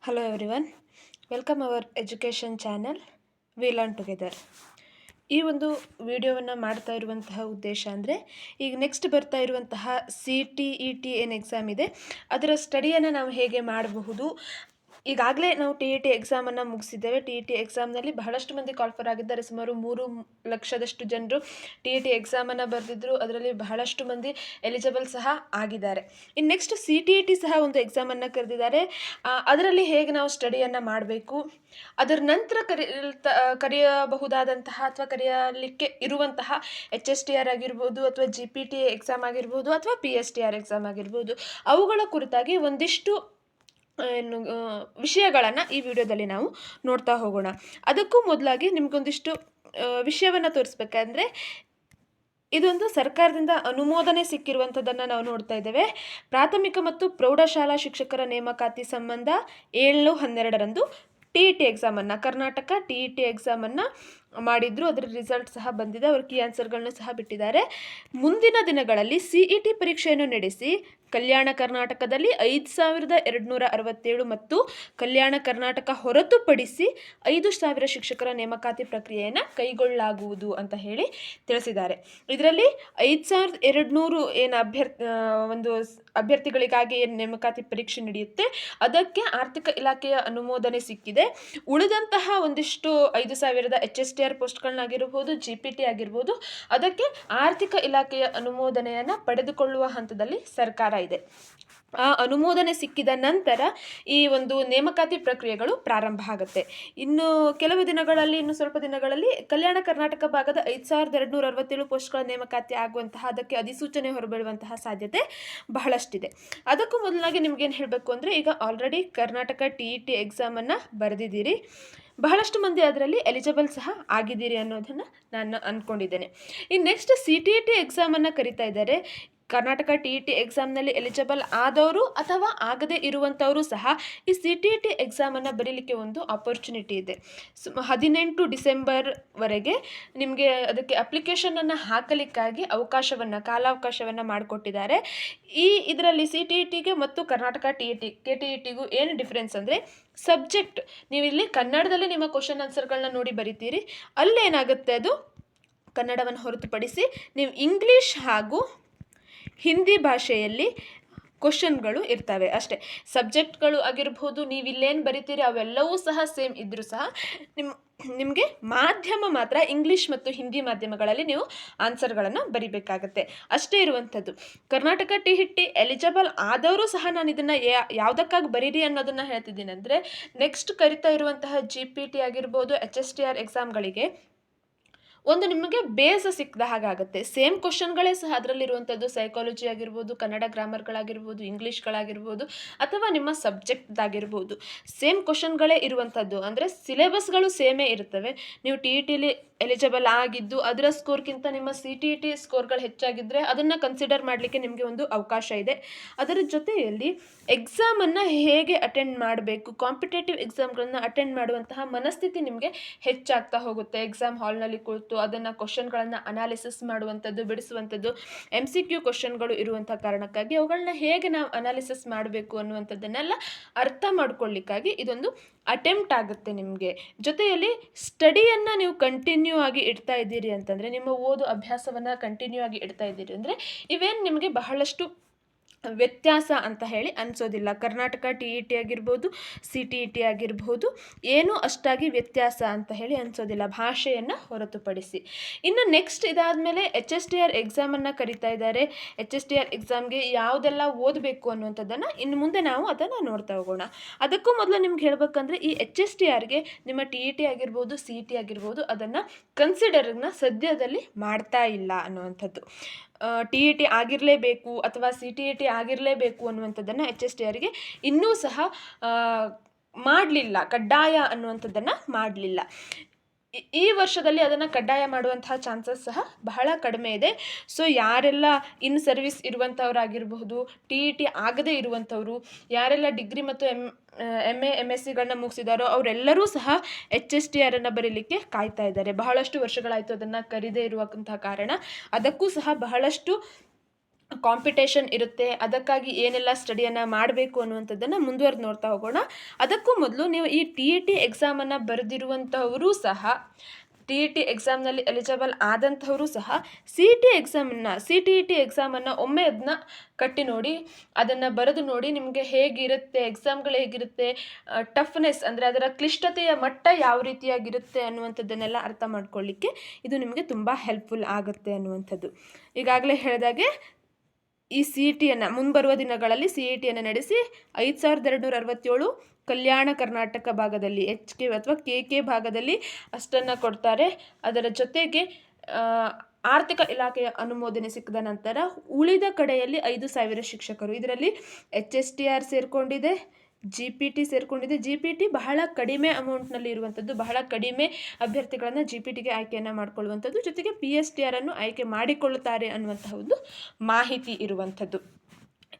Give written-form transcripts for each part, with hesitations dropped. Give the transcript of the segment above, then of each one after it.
Hello everyone, welcome our education channel. We learn together. ಈ ಒಂದು ವಿಡಿಯೋವನ್ನು ಮಾಡ್ತಾ ಇರುವಂತಹ ಉದ್ದೇಶ ಅಂದರೆ ಈಗ ನೆಕ್ಸ್ಟ್ ಬರ್ತಾ ಇರುವಂತಹ CTET ಏನು ಎಕ್ಸಾಮ್ ಇದೆ ಅದರ ಸ್ಟಡಿಯನ್ನು ನಾವು ಹೇಗೆ ಮಾಡಬಹುದು. ಈಗಾಗಲೇ ನಾವು TET ಎಕ್ಸಾಮನ್ನು ಮುಗಿಸಿದ್ದೇವೆ. TET ಎಕ್ಸಾಮ್ನಲ್ಲಿ ಬಹಳಷ್ಟು ಮಂದಿ ಕ್ವಾಲಿಫರ್ ಆಗಿದ್ದಾರೆ. ಸುಮಾರು 3 ಲಕ್ಷದಷ್ಟು ಜನರು TET ಎಕ್ಸಾಮನ್ನು ಬರೆದಿದ್ದರು. ಅದರಲ್ಲಿ ಬಹಳಷ್ಟು ಮಂದಿ ಎಲಿಜಿಬಲ್ ಸಹ ಆಗಿದ್ದಾರೆ. ಇನ್ನು ನೆಕ್ಸ್ಟ್ CTET ಸಹ ಒಂದು ಎಕ್ಸಾಮನ್ನು ಕರೆದಿದ್ದಾರೆ. ಅದರಲ್ಲಿ ಹೇಗೆ ನಾವು ಸ್ಟಡಿಯನ್ನು ಮಾಡಬೇಕು, ಅದರ ನಂತರ ಕರೆಯಬಹುದಾದಂತಹ ಅಥವಾ ಕರೆಯಲಿಕ್ಕೆ ಇರುವಂತಹ HSTR ಆಗಿರ್ಬೋದು ಅಥವಾ GPTA ಎಕ್ಸಾಮ್ ಆಗಿರ್ಬೋದು ಅಥವಾ PSTR ಎಕ್ಸಾಮ್ ಆಗಿರ್ಬೋದು, ಅವುಗಳ ಕುರಿತಾಗಿ ಒಂದಿಷ್ಟು ವಿಷಯಗಳನ್ನು ಈ ವಿಡಿಯೋದಲ್ಲಿ ನಾವು ನೋಡ್ತಾ ಹೋಗೋಣ. ಅದಕ್ಕೂ ಮೊದಲಾಗಿ ನಿಮಗೊಂದಿಷ್ಟು ವಿಷಯವನ್ನು ತೋರಿಸ್ಬೇಕಂದ್ರೆ, ಇದೊಂದು ಸರ್ಕಾರದಿಂದ ಅನುಮೋದನೆ ಸಿಕ್ಕಿರುವಂಥದ್ದನ್ನು ನಾವು ನೋಡ್ತಾ ಇದ್ದೇವೆ. ಪ್ರಾಥಮಿಕ ಮತ್ತು ಪ್ರೌಢಶಾಲಾ ಶಿಕ್ಷಕರ ನೇಮಕಾತಿ ಸಂಬಂಧ 7/12 TET ಎಕ್ಸಾಮನ್ನು ಕರ್ನಾಟಕ TET ಎಕ್ಸಾಮನ್ನು ಮಾಡಿದ್ರು. ಅದರ ರಿಸಲ್ಟ್ ಸಹ ಬಂದಿದೆ. ಅವರು ಕೀ ಆನ್ಸರ್ಗಳನ್ನು ಸಹ ಬಿಟ್ಟಿದ್ದಾರೆ. ಮುಂದಿನ ದಿನಗಳಲ್ಲಿ CET ಪರೀಕ್ಷೆಯನ್ನು ನಡೆಸಿ ಕಲ್ಯಾಣ ಕರ್ನಾಟಕದಲ್ಲಿ 5267 ಮತ್ತು ಕಲ್ಯಾಣ ಕರ್ನಾಟಕ ಹೊರತುಪಡಿಸಿ 5000 ಶಿಕ್ಷಕರ ನೇಮಕಾತಿ ಪ್ರಕ್ರಿಯೆಯನ್ನು ಕೈಗೊಳ್ಳಲಾಗುವುದು ಅಂತ ಹೇಳಿ ತಿಳಿಸಿದ್ದಾರೆ. ಇದರಲ್ಲಿ 5200 ಏನು ಅಭ್ಯರ್ಥಿಗಳಿಗಾಗಿ ಏನು ನೇಮಕಾತಿ ಪರೀಕ್ಷೆ ನಡೆಯುತ್ತೆ ಅದಕ್ಕೆ ಆರ್ಥಿಕ ಇಲಾಖೆಯ ಅನುಮೋದನೆ ಸಿಕ್ಕಿದೆ. ಉಳಿದಂತಹ ಒಂದಿಷ್ಟು 5000 HSTR ಪೋಸ್ಟ್ಗಳನ್ನಾಗಿರ್ಬೋದು, GPT ಆಗಿರ್ಬೋದು, ಅದಕ್ಕೆ ಆರ್ಥಿಕ ಇಲಾಖೆಯ ಅನುಮೋದನೆಯನ್ನು ಪಡೆದುಕೊಳ್ಳುವ ಹಂತದಲ್ಲಿ ಸರ್ಕಾರ ಇದೆ. ಆ ಅನುಮೋದನೆ ಸಿಕ್ಕಿದ ನಂತರ ಈ ಒಂದು ನೇಮಕಾತಿ ಪ್ರಕ್ರಿಯೆಗಳು ಪ್ರಾರಂಭ ಆಗುತ್ತೆ. ಇನ್ನು ಇನ್ನು ಸ್ವಲ್ಪ ದಿನಗಳಲ್ಲಿ ಕಲ್ಯಾಣ ಕರ್ನಾಟಕ ಭಾಗದ 5267 ಪೋಸ್ಟ್ಗಳ ನೇಮಕಾತಿ ಆಗುವಂತಹ ಅದಕ್ಕೆ ಅಧಿಸೂಚನೆ ಹೊರಬೀಳುವಂತಹ ಸಾಧ್ಯತೆ ಬಹಳಷ್ಟಿದೆ. ಅದಕ್ಕೂ ಮೊದಲಾಗಿ ನಿಮ್ಗೇನು ಹೇಳಬೇಕು ಅಂದರೆ, ಈಗ ಆಲ್ರೆಡಿ ಕರ್ನಾಟಕ TET ಎಕ್ಸಾಮನ್ನು ಬರೆದಿದ್ದೀರಿ, ಬಹಳಷ್ಟು ಮಂದಿ ಅದರಲ್ಲಿ ಎಲಿಜಿಬಲ್ ಸಹ ಆಗಿದ್ದೀರಿ ಅನ್ನೋದನ್ನು ನಾನು ಅಂದ್ಕೊಂಡಿದ್ದೇನೆ. ಇನ್ನು ನೆಕ್ಸ್ಟ್ CTET ಎಕ್ಸಾಮನ್ನು ಕರಿತಾ ಇದ್ದಾರೆ. ಕರ್ನಾಟಕ TET ಎಕ್ಸಾಮ್ನಲ್ಲಿ ಎಲಿಜಿಬಲ್ ಆದವರು ಅಥವಾ ಆಗದೇ ಇರುವಂಥವರು ಸಹ ಈ CTET ಎಕ್ಸಾಮನ್ನು ಬರೀಲಿಕ್ಕೆ ಒಂದು ಆಪರ್ಚುನಿಟಿ ಇದೆ. 18 ಡಿಸೆಂಬರ್ವರೆಗೆ ನಿಮಗೆ ಅದಕ್ಕೆ ಅಪ್ಲಿಕೇಶನನ್ನು ಹಾಕಲಿಕ್ಕಾಗಿ ಕಾಲಾವಕಾಶವನ್ನು ಮಾಡಿಕೊಟ್ಟಿದ್ದಾರೆ. ಇದರಲ್ಲಿ CTETಗೆ ಮತ್ತು ಕರ್ನಾಟಕ KTETಗೂ ಏನು ಡಿಫ್ರೆನ್ಸ್ ಅಂದರೆ, ಸಬ್ಜೆಕ್ಟ್ ನೀವಿಲ್ಲಿ ಕನ್ನಡದಲ್ಲಿ ನಿಮ್ಮ ಕ್ವಶನ್ ಆನ್ಸರ್ಗಳನ್ನ ನೋಡಿ ಬರಿತೀರಿ. ಅಲ್ಲೇನಾಗುತ್ತೆ, ಅದು ಕನ್ನಡವನ್ನು ಹೊರತುಪಡಿಸಿ ನೀವು ಇಂಗ್ಲೀಷ್ ಹಾಗೂ ಹಿಂದಿ ಭಾಷೆಯಲ್ಲಿ ಕ್ವಶನ್ಗಳು ಇರ್ತವೆ ಅಷ್ಟೇ. ಸಬ್ಜೆಕ್ಟ್ಗಳು ಆಗಿರ್ಬೋದು, ನೀವು ಇಲ್ಲೇನು ಬರಿತೀರಿ ಅವೆಲ್ಲವೂ ಸಹ ಸೇಮ್ ಇದ್ದರೂ ಸಹ ನಿಮಗೆ ಮಾಧ್ಯಮ ಮಾತ್ರ ಇಂಗ್ಲೀಷ್ ಮತ್ತು ಹಿಂದಿ ಮಾಧ್ಯಮಗಳಲ್ಲಿ ನೀವು ಆನ್ಸರ್ಗಳನ್ನು ಬರಿಬೇಕಾಗತ್ತೆ, ಅಷ್ಟೇ ಇರುವಂಥದ್ದು. ಕರ್ನಾಟಕ TET ಎಲಿಜಿಬಲ್ ಆದವರು ಸಹ ನಾನು ಇದನ್ನು ಯಾವುದಕ್ಕಾಗಿ ಬರೀರಿ ಅನ್ನೋದನ್ನು ಹೇಳ್ತಿದ್ದೀನಿ ಅಂದರೆ, ನೆಕ್ಸ್ಟ್ ಕರಿತಾ ಇರುವಂತಹ GPT ಆಗಿರ್ಬೋದು, HSTR ಎಕ್ಸಾಮ್ಗಳಿಗೆ ಒಂದು ನಿಮಗೆ ಬೇಸ್ ಸಿಕ್ಕದ ಹಾಗಾಗುತ್ತೆ. ಸೇಮ್ ಕ್ವಶನ್ಗಳೇ ಸಹ ಅದರಲ್ಲಿರುವಂಥದ್ದು. ಸೈಕಾಲಜಿ ಆಗಿರ್ಬೋದು, ಕನ್ನಡ ಗ್ರಾಮರ್ಗಳಾಗಿರ್ಬೋದು, ಇಂಗ್ಲೀಷ್ಗಳಾಗಿರ್ಬೋದು, ಅಥವಾ ನಿಮ್ಮ ಸಬ್ಜೆಕ್ಟ್ದಾಗಿರ್ಬೋದು, ಸೇಮ್ ಕ್ವಶನ್ಗಳೇ ಇರುವಂಥದ್ದು. ಅಂದರೆ ಸಿಲೆಬಸ್ಗಳು ಸೇಮೇ ಇರ್ತವೆ. ನೀವು TETಲಿ ಎಲಿಜಿಬಲ್ ಆಗಿದ್ದು ಅದರ ಸ್ಕೋರ್ಗಿಂತ ನಿಮ್ಮ CTET ಸ್ಕೋರ್ಗಳು ಹೆಚ್ಚಾಗಿದ್ದರೆ ಅದನ್ನು ಕನ್ಸಿಡರ್ ಮಾಡಲಿಕ್ಕೆ ನಿಮಗೆ ಒಂದು ಅವಕಾಶ ಇದೆ. ಅದರ ಜೊತೆಯಲ್ಲಿ ಎಕ್ಸಾಮನ್ನು ಹೇಗೆ ಅಟೆಂಡ್ ಮಾಡಬೇಕು, ಕಾಂಪಿಟೇಟಿವ್ ಎಕ್ಸಾಮ್ಗಳನ್ನು ಅಟೆಂಡ್ ಮಾಡುವಂತಹ ಮನಸ್ಥಿತಿ ನಿಮಗೆ ಹೆಚ್ಚಾಗ್ತಾ ಹೋಗುತ್ತೆ. ಎಕ್ಸಾಮ್ ಹಾಲ್ನಲ್ಲಿ ಕುಳಿತು ಅದನ್ನು ಕ್ವಶನ್ಗಳನ್ನು ಅನಾಲಿಸಿಸ್ ಮಾಡುವಂಥದ್ದು, ಬಿಡಿಸುವಂಥದ್ದು, MCQ ಕ್ವಶನ್ಗಳು ಇರುವಂಥ ಕಾರಣಕ್ಕಾಗಿ ಅವುಗಳನ್ನ ಹೇಗೆ ನಾವು ಅನಾಲಿಸಿಸ್ ಮಾಡಬೇಕು ಅನ್ನುವಂಥದ್ದನ್ನೆಲ್ಲ ಅರ್ಥ ಮಾಡ್ಕೊಳ್ಳಿಕ್ಕಾಗಿ ಇದೊಂದು ಅಟೆಂಪ್ಟ್ ಆಗುತ್ತೆ ನಿಮಗೆ. ಜೊತೆಯಲ್ಲಿ ಸ್ಟಡಿಯನ್ನು ನೀವು ಕಂಟಿನ್ಯೂ ಆಗಿ ಇಡ್ತಾ ಇದ್ದೀರಿ ಅಂತಂದರೆ, ನಿಮ್ಮ ಓದು ಅಭ್ಯಾಸವನ್ನು ಕಂಟಿನ್ಯೂ ಆಗಿ ಇಡ್ತಾ ಇದ್ದೀರಿ ಅಂದರೆ ಇವೇನು ನಿಮಗೆ ಬಹಳಷ್ಟು ವ್ಯತ್ಯಾಸ ಅಂತ ಹೇಳಿ ಅನಿಸೋದಿಲ್ಲ. ಕರ್ನಾಟಕ TET ಆಗಿರ್ಬೋದು, CTET ಆಗಿರ್ಬೋದು, ಏನೂ ಅಷ್ಟಾಗಿ ವ್ಯತ್ಯಾಸ ಅಂತ ಹೇಳಿ ಅನಿಸೋದಿಲ್ಲ ಭಾಷೆಯನ್ನು ಹೊರತುಪಡಿಸಿ. ಇನ್ನು ನೆಕ್ಸ್ಟ್ ಇದಾದಮೇಲೆ HSTR ಎಕ್ಸಾಮನ್ನು ಕರಿತಾ ಇದ್ದಾರೆ. HSTR ಎಕ್ಸಾಮ್ಗೆ ಯಾವುದೆಲ್ಲ ಓದಬೇಕು ಅನ್ನುವಂಥದ್ದನ್ನು ಇನ್ನು ಮುಂದೆ ನಾವು ಅದನ್ನು ನೋಡ್ತಾ ಹೋಗೋಣ. ಅದಕ್ಕೂ ಮೊದಲು ನಿಮ್ಗೆ ಹೇಳ್ಬೇಕಂದ್ರೆ, ಈ HSTRಗೆ ನಿಮ್ಮ TET ಆಗಿರ್ಬೋದು, CET ಆಗಿರ್ಬೋದು, ಅದನ್ನು ಕನ್ಸಿಡರ್ನ ಸದ್ಯದಲ್ಲಿ ಮಾಡ್ತಾ ಇಲ್ಲ ಅನ್ನುವಂಥದ್ದು. TET ಆಗಿರಲೇಬೇಕು ಅಥವಾ CTET ಆಗಿರಲೇಬೇಕು ಅನ್ನುವಂಥದ್ದನ್ನು HSTRಗೆ ಇನ್ನೂ ಸಹ ಮಾಡಲಿಲ್ಲ, ಕಡ್ಡಾಯ ಅನ್ನುವಂಥದ್ದನ್ನು ಮಾಡಲಿಲ್ಲ. ಈ ವರ್ಷದಲ್ಲಿ ಅದನ್ನು ಕಡ್ಡಾಯ ಮಾಡುವಂತಹ ಚಾನ್ಸಸ್ ಸಹ ಬಹಳ ಕಡಿಮೆ ಇದೆ. ಸೊ ಯಾರೆಲ್ಲ ಇನ್ ಸರ್ವಿಸ್ ಇರುವಂಥವರಾಗಿರಬಹುದು, TET ಆಗದೇ ಇರುವಂಥವರು, ಯಾರೆಲ್ಲ ಡಿಗ್ರಿ ಮತ್ತು MA MSCಗಳನ್ನ ಮುಗಿಸಿದಾರೋ ಅವರೆಲ್ಲರೂ ಸಹ HSTRನ್ನು ಬರೀಲಿಕ್ಕೆ ಕಾಯ್ತಾ ಇದ್ದಾರೆ. ಬಹಳಷ್ಟು ವರ್ಷಗಳಾಯಿತು ಅದನ್ನು ಕರೀದೇ ಇರುವಂತಹ ಕಾರಣ ಅದಕ್ಕೂ ಸಹ ಬಹಳಷ್ಟು ಕಾಂಪಿಟೇಷನ್ ಇರುತ್ತೆ, ಅದಕ್ಕಾಗಿ ಏನೆಲ್ಲ ಸ್ಟಡಿಯನ್ನು ಮಾಡಬೇಕು ಅನ್ನುವಂಥದ್ದನ್ನು ಮುಂದುವರೆದು ನೋಡ್ತಾ ಹೋಗೋಣ. ಅದಕ್ಕೂ ಮೊದಲು ನೀವು ಈ TET ಎಕ್ಸಾಮನ್ನು ಬರೆದಿರುವಂಥವರು ಸಹ, TET ಎಕ್ಸಾಮ್ನಲ್ಲಿ ಎಲಿಜಿಬಲ್ ಆದಂಥವರು ಸಹ CTET ಎಕ್ಸಾಮನ್ನು ಒಮ್ಮೆ ಅದನ್ನ ಕಟ್ಟಿ ನೋಡಿ, ಅದನ್ನು ಬರೆದು ನೋಡಿ. ನಿಮಗೆ ಹೇಗಿರುತ್ತೆ, ಎಕ್ಸಾಮ್ಗಳು ಹೇಗಿರುತ್ತೆ, ಟಫ್ನೆಸ್ ಅಂದರೆ ಅದರ ಕ್ಲಿಷ್ಟತೆಯ ಮಟ್ಟ ಯಾವ ರೀತಿಯಾಗಿರುತ್ತೆ ಅನ್ನುವಂಥದ್ದನ್ನೆಲ್ಲ ಅರ್ಥ ಮಾಡ್ಕೊಳ್ಳಿಕ್ಕೆ ಇದು ನಿಮಗೆ ತುಂಬ ಹೆಲ್ಪ್ಫುಲ್ ಆಗುತ್ತೆ ಅನ್ನುವಂಥದ್ದು. ಈಗಾಗಲೇ ಹೇಳಿದಾಗೆ ಈ CETಯನ್ನು ಮುಂಬರುವ ದಿನಗಳಲ್ಲಿ CETಯನ್ನು ನಡೆಸಿ 5267 ಕಲ್ಯಾಣ ಕರ್ನಾಟಕ ಭಾಗದಲ್ಲಿ HK ಅಥವಾ KK ಭಾಗದಲ್ಲಿ ಅಷ್ಟನ್ನು ಕೊಡ್ತಾರೆ. ಅದರ ಜೊತೆಗೆ ಆರ್ಥಿಕ ಇಲಾಖೆಯ ಅನುಮೋದನೆ ಸಿಕ್ಕಿದ ನಂತರ ಉಳಿದ ಕಡೆಯಲ್ಲಿ 5000 ಶಿಕ್ಷಕರು, ಇದರಲ್ಲಿ HSTR ಸೇರಿಕೊಂಡಿದೆ, GPT ಸೇರಿಕೊಂಡಿದೆ. GPT ಬಹಳ ಕಡಿಮೆ ಅಮೌಂಟ್ನಲ್ಲಿ ಇರುವಂಥದ್ದು, ಬಹಳ ಕಡಿಮೆ ಅಭ್ಯರ್ಥಿಗಳನ್ನು GPTಗೆ ಆಯ್ಕೆಯನ್ನು ಮಾಡಿಕೊಳ್ಳುವಂಥದ್ದು, ಜೊತೆಗೆ PSTR ಅನ್ನು ಆಯ್ಕೆ ಮಾಡಿಕೊಳ್ಳುತ್ತಾರೆ ಅನ್ನುವಂತಹ ಒಂದು ಮಾಹಿತಿ ಇರುವಂಥದ್ದು.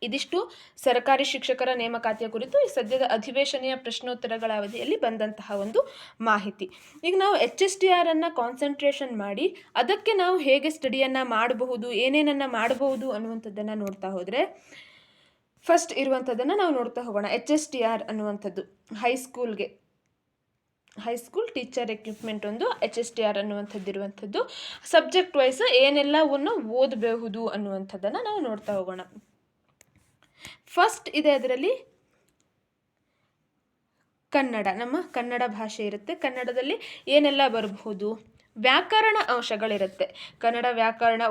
ಇದಿಷ್ಟು ಸರ್ಕಾರಿ ಶಿಕ್ಷಕರ ನೇಮಕಾತಿಯ ಕುರಿತು ಈ ಸದ್ಯದ ಅಧಿವೇಶನೆಯ ಪ್ರಶ್ನೋತ್ತರಗಳ ಅವಧಿಯಲ್ಲಿ ಬಂದಂತಹ ಒಂದು ಮಾಹಿತಿ. ಈಗ ನಾವು HSTR ಅನ್ನು ಕಾನ್ಸಂಟ್ರೇಷನ್ ಮಾಡಿ ಅದಕ್ಕೆ ನಾವು ಹೇಗೆ ಸ್ಟಡಿಯನ್ನು ಮಾಡಬಹುದು, ಏನೇನನ್ನು ಮಾಡಬಹುದು ಅನ್ನುವಂಥದ್ದನ್ನು ನೋಡ್ತಾ ಹೋದರೆ, ಫಸ್ಟ್ ಇರುವಂಥದ್ದನ್ನು ನಾವು ನೋಡ್ತಾ ಹೋಗೋಣ. HSTR ಅನ್ನುವಂಥದ್ದು ಹೈಸ್ಕೂಲ್ ಟೀಚರ್ ಎಕ್ವಿಪ್ಮೆಂಟ್ ಒಂದು HSTR ಅನ್ನುವಂಥದ್ದು ಇರುವಂಥದ್ದು. ಸಬ್ಜೆಕ್ಟ್ ವೈಸ್ ಏನೆಲ್ಲವನ್ನು ಓದಬಹುದು ಅನ್ನುವಂಥದ್ದನ್ನು ನಾವು ನೋಡ್ತಾ ಹೋಗೋಣ. ಫಸ್ಟ್ ಇದೆ ಅದರಲ್ಲಿ ಕನ್ನಡ, ನಮ್ಮ ಕನ್ನಡ ಭಾಷೆ ಇರುತ್ತೆ. ಕನ್ನಡದಲ್ಲಿ ಏನೆಲ್ಲ ಬರಬಹುದು, ವ್ಯಾಕರಣ ಅಂಶಗಳಿರುತ್ತೆ. ಕನ್ನಡ ವ್ಯಾಕರಣ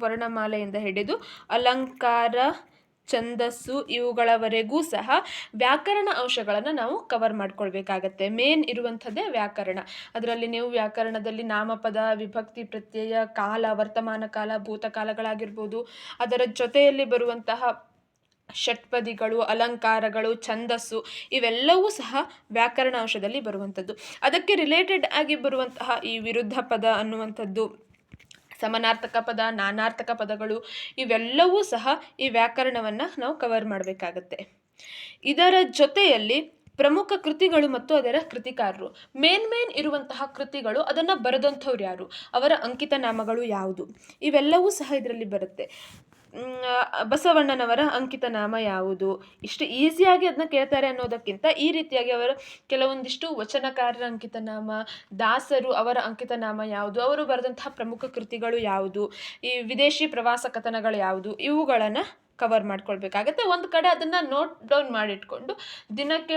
ವರ್ಣಮಾಲೆಯಿಂದ ಹಿಡಿದು ಅಲಂಕಾರ, ಛಂದಸ್ಸು ಇವುಗಳವರೆಗೂ ಸಹ ವ್ಯಾಕರಣ ಅಂಶಗಳನ್ನು ನಾವು ಕವರ್ ಮಾಡ್ಕೊಳ್ಬೇಕಾಗತ್ತೆ. ಮೇನ್ ಇರುವಂಥದ್ದೇ ವ್ಯಾಕರಣ. ಅದರಲ್ಲಿ ನೀವು ವ್ಯಾಕರಣದಲ್ಲಿ ನಾಮಪದ, ವಿಭಕ್ತಿ, ಪ್ರತ್ಯಯ, ಕಾಲ, ವರ್ತಮಾನ ಕಾಲ, ಭೂತಕಾಲಗಳಾಗಿರ್ಬೋದು, ಅದರ ಜೊತೆಯಲ್ಲಿ ಬರುವಂತಹ ಷಟ್ಪದಿಗಳು, ಅಲಂಕಾರಗಳು, ಛಂದಸ್ಸು ಇವೆಲ್ಲವೂ ಸಹ ವ್ಯಾಕರಣ ಅಂಶದಲ್ಲಿ ಬರುವಂಥದ್ದು. ಅದಕ್ಕೆ ರಿಲೇಟೆಡ್ ಆಗಿ ಬರುವಂತಹ ಈ ವಿರುದ್ಧ ಪದ ಅನ್ನುವಂಥದ್ದು, ಸಮನಾರ್ಥಕ ಪದ, ನಾನಾರ್ಥಕ ಪದಗಳು ಇವೆಲ್ಲವೂ ಸಹ ಈ ವ್ಯಾಕರಣವನ್ನು ನಾವು ಕವರ್ ಮಾಡಬೇಕಾಗತ್ತೆ. ಇದರ ಜೊತೆಯಲ್ಲಿ ಪ್ರಮುಖ ಕೃತಿಗಳು ಮತ್ತು ಅದರ ಕೃತಿಕಾರರು, ಮೇನ್ ಇರುವಂತಹ ಕೃತಿಗಳು, ಅದನ್ನು ಬರೆದಂಥವ್ರು ಯಾರು, ಅವರ ಅಂಕಿತ ನಾಮಗಳು ಯಾವುದು, ಇವೆಲ್ಲವೂ ಸಹ ಇದರಲ್ಲಿ ಬರುತ್ತೆ. ಬಸವಣ್ಣನವರ ಅಂಕಿತ ನಾಮ ಯಾವುದು, ಇಷ್ಟು ಈಸಿಯಾಗಿ ಅದನ್ನ ಕೇಳ್ತಾರೆ ಅನ್ನೋದಕ್ಕಿಂತ ಈ ರೀತಿಯಾಗಿ ಅವರ ಕೆಲವೊಂದಿಷ್ಟು ವಚನಕಾರರ ಅಂಕಿತ ನಾಮ, ದಾಸರು ಅವರ ಅಂಕಿತ ನಾಮ ಯಾವುದು, ಅವರು ಬರೆದಂತಹ ಪ್ರಮುಖ ಕೃತಿಗಳು ಯಾವುದು, ಈ ವಿದೇಶಿ ಪ್ರವಾಸ ಕಥನಗಳು ಯಾವುದು, ಇವುಗಳನ್ನು ಕವರ್ ಮಾಡ್ಕೊಳ್ಬೇಕಾಗತ್ತೆ. ಒಂದು ಕಡೆ ಅದನ್ನು ನೋಟ್ ಡೌನ್ ಮಾಡಿಟ್ಕೊಂಡು ದಿನಕ್ಕೆ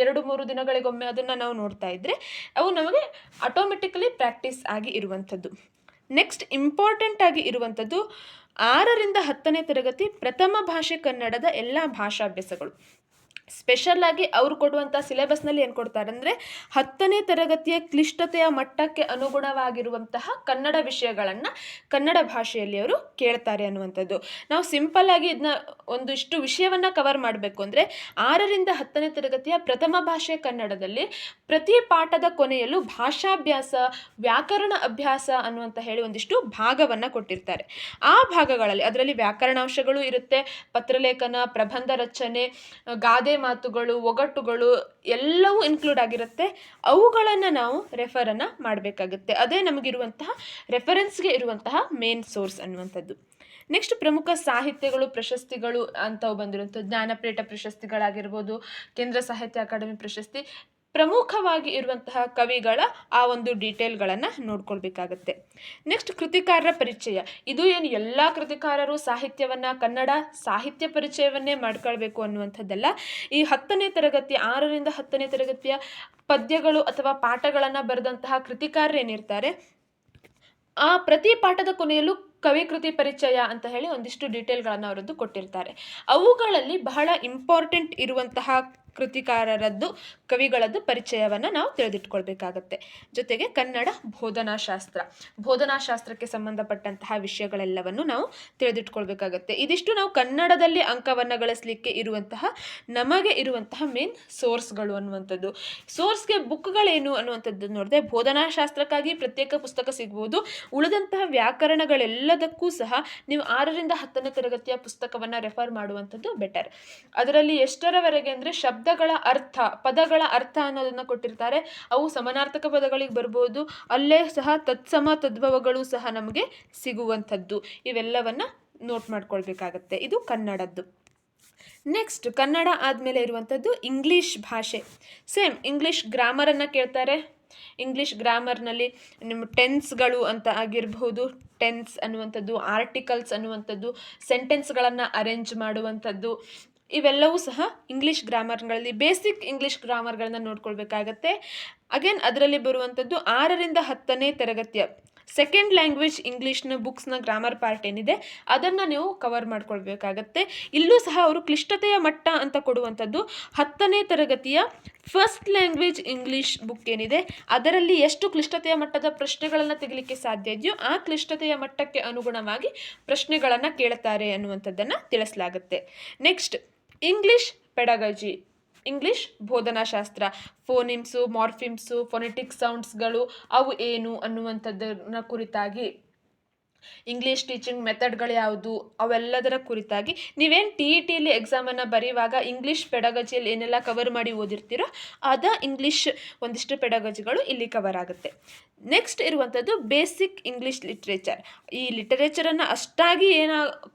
2-3 ದಿನಗಳಿಗೊಮ್ಮೆ ಅದನ್ನು ನಾವು ನೋಡ್ತಾ ಇದ್ದರೆ ಅವು ನಮಗೆ ಆಟೋಮೆಟಿಕಲಿ ಪ್ರಾಕ್ಟೀಸ್ ಆಗಿ ಇರುವಂಥದ್ದು. ನೆಕ್ಸ್ಟ್ ಇಂಪಾರ್ಟೆಂಟ್ ಆಗಿ ಇರುವಂಥದ್ದು 6ರಿಂದ 10ನೇ ತರಗತಿ ಪ್ರಥಮ ಭಾಷೆ ಕನ್ನಡದ ಎಲ್ಲ ಭಾಷಾಭ್ಯಾಸಗಳು. ಸ್ಪೆಷಲ್ ಆಗಿ ಅವರು ಕೊಡುವಂಥ ಸಿಲೆಬಸ್ನಲ್ಲಿ ಏನು ಕೊಡ್ತಾರೆ ಅಂದರೆ 10ನೇ ತರಗತಿಯ ಕ್ಲಿಷ್ಟತೆಯ ಮಟ್ಟಕ್ಕೆ ಅನುಗುಣವಾಗಿರುವಂತಹ ಕನ್ನಡ ವಿಷಯಗಳನ್ನು ಕನ್ನಡ ಭಾಷೆಯಲ್ಲಿ ಅವರು ಕೇಳ್ತಾರೆ ಅನ್ನುವಂಥದ್ದು. ನಾವು ಸಿಂಪಲ್ ಆಗಿ ಇದನ್ನ ಒಂದಿಷ್ಟು ವಿಷಯವನ್ನು ಕವರ್ ಮಾಡಬೇಕು ಅಂದರೆ 6ರಿಂದ 10ನೇ ತರಗತಿಯ ಪ್ರಥಮ ಭಾಷೆ ಕನ್ನಡದಲ್ಲಿ ಪ್ರತಿ ಪಾಠದ ಕೊನೆಯಲ್ಲೂ ಭಾಷಾಭ್ಯಾಸ, ವ್ಯಾಕರಣ ಅಭ್ಯಾಸ ಅನ್ನುವಂಥ ಹೇಳಿ ಒಂದಿಷ್ಟು ಭಾಗವನ್ನು ಕೊಟ್ಟಿರ್ತಾರೆ. ಆ ಭಾಗಗಳಲ್ಲಿ ಅದರಲ್ಲಿ ವ್ಯಾಕರಣಾಂಶಗಳು ಇರುತ್ತೆ, ಪತ್ರಲೇಖನ, ಪ್ರಬಂಧ ರಚನೆ, ಗಾದೆ ಮಾತುಗಳು, ಒಗಟುಗಳು ಎಲ್ಲವೂ ಇನ್ಕ್ಲೂಡ್ ಆಗಿರುತ್ತೆ. ಅವುಗಳನ್ನು ನಾವು ರೆಫರನ್ನು ಮಾಡಬೇಕಾಗುತ್ತೆ. ಅದೇ ನಮಗಿರುವಂತಹ ರೆಫರೆನ್ಸ್ಗೆ ಇರುವಂತಹ ಮೇನ್ ಸೋರ್ಸ್ ಅನ್ನುವಂಥದ್ದು. ನೆಕ್ಸ್ಟ್ ಪ್ರಮುಖ ಸಾಹಿತ್ಯಗಳು, ಪ್ರಶಸ್ತಿಗಳು ಅಂತವು ಬಂದಿರುವಂಥದ್ದು, ಜ್ಞಾನಪೀಠ ಪ್ರಶಸ್ತಿಗಳಾಗಿರ್ಬೋದು, ಕೇಂದ್ರ ಸಾಹಿತ್ಯ ಅಕಾಡೆಮಿ ಪ್ರಶಸ್ತಿ, ಪ್ರಮುಖವಾಗಿ ಇರುವಂತಹ ಕವಿಗಳ ಆ ಒಂದು ಡೀಟೇಲ್ಗಳನ್ನು ನೋಡ್ಕೊಳ್ಬೇಕಾಗತ್ತೆ. ನೆಕ್ಸ್ಟ್ ಕೃತಿಕಾರರ ಪರಿಚಯ. ಇದು ಏನು ಎಲ್ಲ ಕೃತಿಕಾರರು ಸಾಹಿತ್ಯವನ್ನು, ಕನ್ನಡ ಸಾಹಿತ್ಯ ಪರಿಚಯವನ್ನೇ ಮಾಡ್ಕೊಳ್ಬೇಕು ಅನ್ನುವಂಥದ್ದಲ್ಲ. ಈ 10ನೇ ತರಗತಿ 6ರಿಂದ 10ನೇ ತರಗತಿಯ ಪದ್ಯಗಳು ಅಥವಾ ಪಾಠಗಳನ್ನು ಬರೆದಂತಹ ಕೃತಿಕಾರರು ಏನಿರ್ತಾರೆ, ಆ ಪ್ರತಿ ಪಾಠದ ಕೊನೆಯಲ್ಲೂ ಕವಿಕೃತಿ ಪರಿಚಯ ಅಂತ ಹೇಳಿ ಒಂದಿಷ್ಟು ಡೀಟೇಲ್ಗಳನ್ನು ಅವರದ್ದು ಕೊಟ್ಟಿರ್ತಾರೆ. ಅವುಗಳಲ್ಲಿ ಬಹಳ ಇಂಪಾರ್ಟೆಂಟ್ ಇರುವಂತಹ ಕೃತಿಕಾರರದ್ದು, ಕವಿಗಳದ್ದು ಪರಿಚಯವನ್ನು ನಾವು ತಿಳಿದಿಟ್ಕೊಳ್ಬೇಕಾಗತ್ತೆ. ಜೊತೆಗೆ ಕನ್ನಡ ಬೋಧನಾಶಾಸ್ತ್ರಕ್ಕೆ ಸಂಬಂಧಪಟ್ಟಂತಹ ವಿಷಯಗಳೆಲ್ಲವನ್ನು ನಾವು ತಿಳಿದಿಟ್ಕೊಳ್ಬೇಕಾಗತ್ತೆ. ಇದಿಷ್ಟು ನಾವು ಕನ್ನಡದಲ್ಲಿ ಅಂಕವನ್ನು ಗಳಿಸಲಿಕ್ಕೆ ಇರುವಂತಹ ನಮಗೆ ಇರುವಂತಹ ಮೇನ್ ಸೋರ್ಸ್ಗಳು ಅನ್ನುವಂಥದ್ದು. ಸೋರ್ಸ್ಗೆ ಬುಕ್ಗಳೇನು ಅನ್ನುವಂಥದ್ದು ನೋಡಿದೆ, ಬೋಧನಾಶಾಸ್ತ್ರಕ್ಕಾಗಿ ಪ್ರತ್ಯೇಕ ಪುಸ್ತಕ ಸಿಗ್ಬೋದು. ಉಳಿದಂತಹ ವ್ಯಾಕರಣಗಳೆಲ್ಲದಕ್ಕೂ ಸಹ ನೀವು 6ರಿಂದ 10ನೇ ತರಗತಿಯ ಪುಸ್ತಕವನ್ನು ರೆಫರ್ ಮಾಡುವಂಥದ್ದು ಬೆಟರ್. ಅದರಲ್ಲಿ ಎಷ್ಟರವರೆಗೆ ಅಂದರೆ ಶಬ್ದ ಪದಗಳ ಅರ್ಥ ಅನ್ನೋದನ್ನು ಕೊಟ್ಟಿರ್ತಾರೆ. ಅವು ಸಮಾನಾರ್ಥಕ ಪದಗಳಿಗೆ ಬರ್ಬೋದು, ಅಲ್ಲೇ ಸಹ ತತ್ಸಮ ತದ್ಭವಗಳು ಸಹ ನಮಗೆ ಸಿಗುವಂಥದ್ದು. ಇವೆಲ್ಲವನ್ನ ನೋಟ್ ಮಾಡ್ಕೊಳ್ಬೇಕಾಗತ್ತೆ. ಇದು ಕನ್ನಡದ್ದು. ನೆಕ್ಸ್ಟ್ ಕನ್ನಡ ಆದಮೇಲೆ ಇರುವಂಥದ್ದು ಇಂಗ್ಲೀಷ್ ಭಾಷೆ. ಸೇಮ್ ಇಂಗ್ಲೀಷ್ ಗ್ರಾಮರನ್ನು ಕೇಳ್ತಾರೆ. ಇಂಗ್ಲೀಷ್ ಗ್ರಾಮರ್ನಲ್ಲಿ ನಿಮ್ಮ ಟೆನ್ಸ್ಗಳು ಅಂತ ಆಗಿರಬಹುದು, ಟೆನ್ಸ್ ಅನ್ನುವಂಥದ್ದು, ಆರ್ಟಿಕಲ್ಸ್ ಅನ್ನುವಂಥದ್ದು, ಸೆಂಟೆನ್ಸ್ಗಳನ್ನು ಅರೇಂಜ್ ಮಾಡುವಂಥದ್ದು, ಇವೆಲ್ಲವೂ ಸಹ ಇಂಗ್ಲೀಷ್ ಗ್ರಾಮರ್ಗಳಲ್ಲಿ ಬೇಸಿಕ್ ಇಂಗ್ಲೀಷ್ ಗ್ರಾಮರ್ಗಳನ್ನ ನೋಡ್ಕೊಳ್ಬೇಕಾಗತ್ತೆ. ಅಗೇನ್ ಅದರಲ್ಲಿ ಬರುವಂಥದ್ದು 6ರಿಂದ 10ನೇ ತರಗತಿಯ ಸೆಕೆಂಡ್ ಲ್ಯಾಂಗ್ವೇಜ್ ಇಂಗ್ಲೀಷ್ನ ಬುಕ್ಸ್ನ ಗ್ರಾಮರ್ ಪಾರ್ಟ್ ಏನಿದೆ ಅದನ್ನು ನೀವು ಕವರ್ ಮಾಡ್ಕೊಳ್ಬೇಕಾಗತ್ತೆ. ಇಲ್ಲೂ ಸಹ ಅವರು ಕ್ಲಿಷ್ಟತೆಯ ಮಟ್ಟ ಅಂತ ಕೊಡುವಂಥದ್ದು 10ನೇ ತರಗತಿಯ ಫಸ್ಟ್ ಲ್ಯಾಂಗ್ವೇಜ್ ಇಂಗ್ಲೀಷ್ ಬುಕ್ ಏನಿದೆ ಅದರಲ್ಲಿ ಎಷ್ಟು ಕ್ಲಿಷ್ಟತೆಯ ಮಟ್ಟದ ಪ್ರಶ್ನೆಗಳನ್ನು ತೆಗಿಲಿಕ್ಕೆ ಸಾಧ್ಯ ಇದೆಯೋ ಆ ಕ್ಲಿಷ್ಟತೆಯ ಮಟ್ಟಕ್ಕೆ ಅನುಗುಣವಾಗಿ ಪ್ರಶ್ನೆಗಳನ್ನು ಕೇಳ್ತಾರೆ ಅನ್ನುವಂಥದ್ದನ್ನು ತಿಳಿಸಲಾಗುತ್ತೆ. ನೆಕ್ಸ್ಟ್ ಇಂಗ್ಲೀಷ್ ಪೆಡಗಜಿ, ಇಂಗ್ಲೀಷ್ ಬೋಧನಾಶಾಸ್ತ್ರ, ಫೋನಿಮ್ಸು, ಮಾರ್ಫಿಮ್ಸು, ಫೊನೆಟಿಕ್ ಸೌಂಡ್ಸ್ಗಳು ಅವು ಏನು ಅನ್ನುವಂಥದ್ದನ್ನ ಕುರಿತಾಗಿ, ಇಂಗ್ಲೀಷ್ ಟೀಚಿಂಗ್ ಮೆಥಡ್ಗಳು ಯಾವುದು ಅವೆಲ್ಲದರ ಕುರಿತಾಗಿ ನೀವೇನು TETಯಲ್ಲಿ ಎಕ್ಸಾಮನ್ನು ಬರೆಯುವಾಗ ಇಂಗ್ಲೀಷ್ ಪೆಡಗಜಿಯಲ್ಲಿ ಏನೆಲ್ಲ ಕವರ್ ಮಾಡಿ ಓದಿರ್ತೀರೋ ಇಂಗ್ಲೀಷ್ ಒಂದಿಷ್ಟು ಪೆಡಗಜಿಗಳು ಇಲ್ಲಿ ಕವರ್ ಆಗುತ್ತೆ. ನೆಕ್ಸ್ಟ್ ಇರುವಂಥದ್ದು ಬೇಸಿಕ್ ಇಂಗ್ಲೀಷ್ ಲಿಟ್ರೇಚರ್. ಈ ಲಿಟರೇಚರನ್ನು ಅಷ್ಟಾಗಿ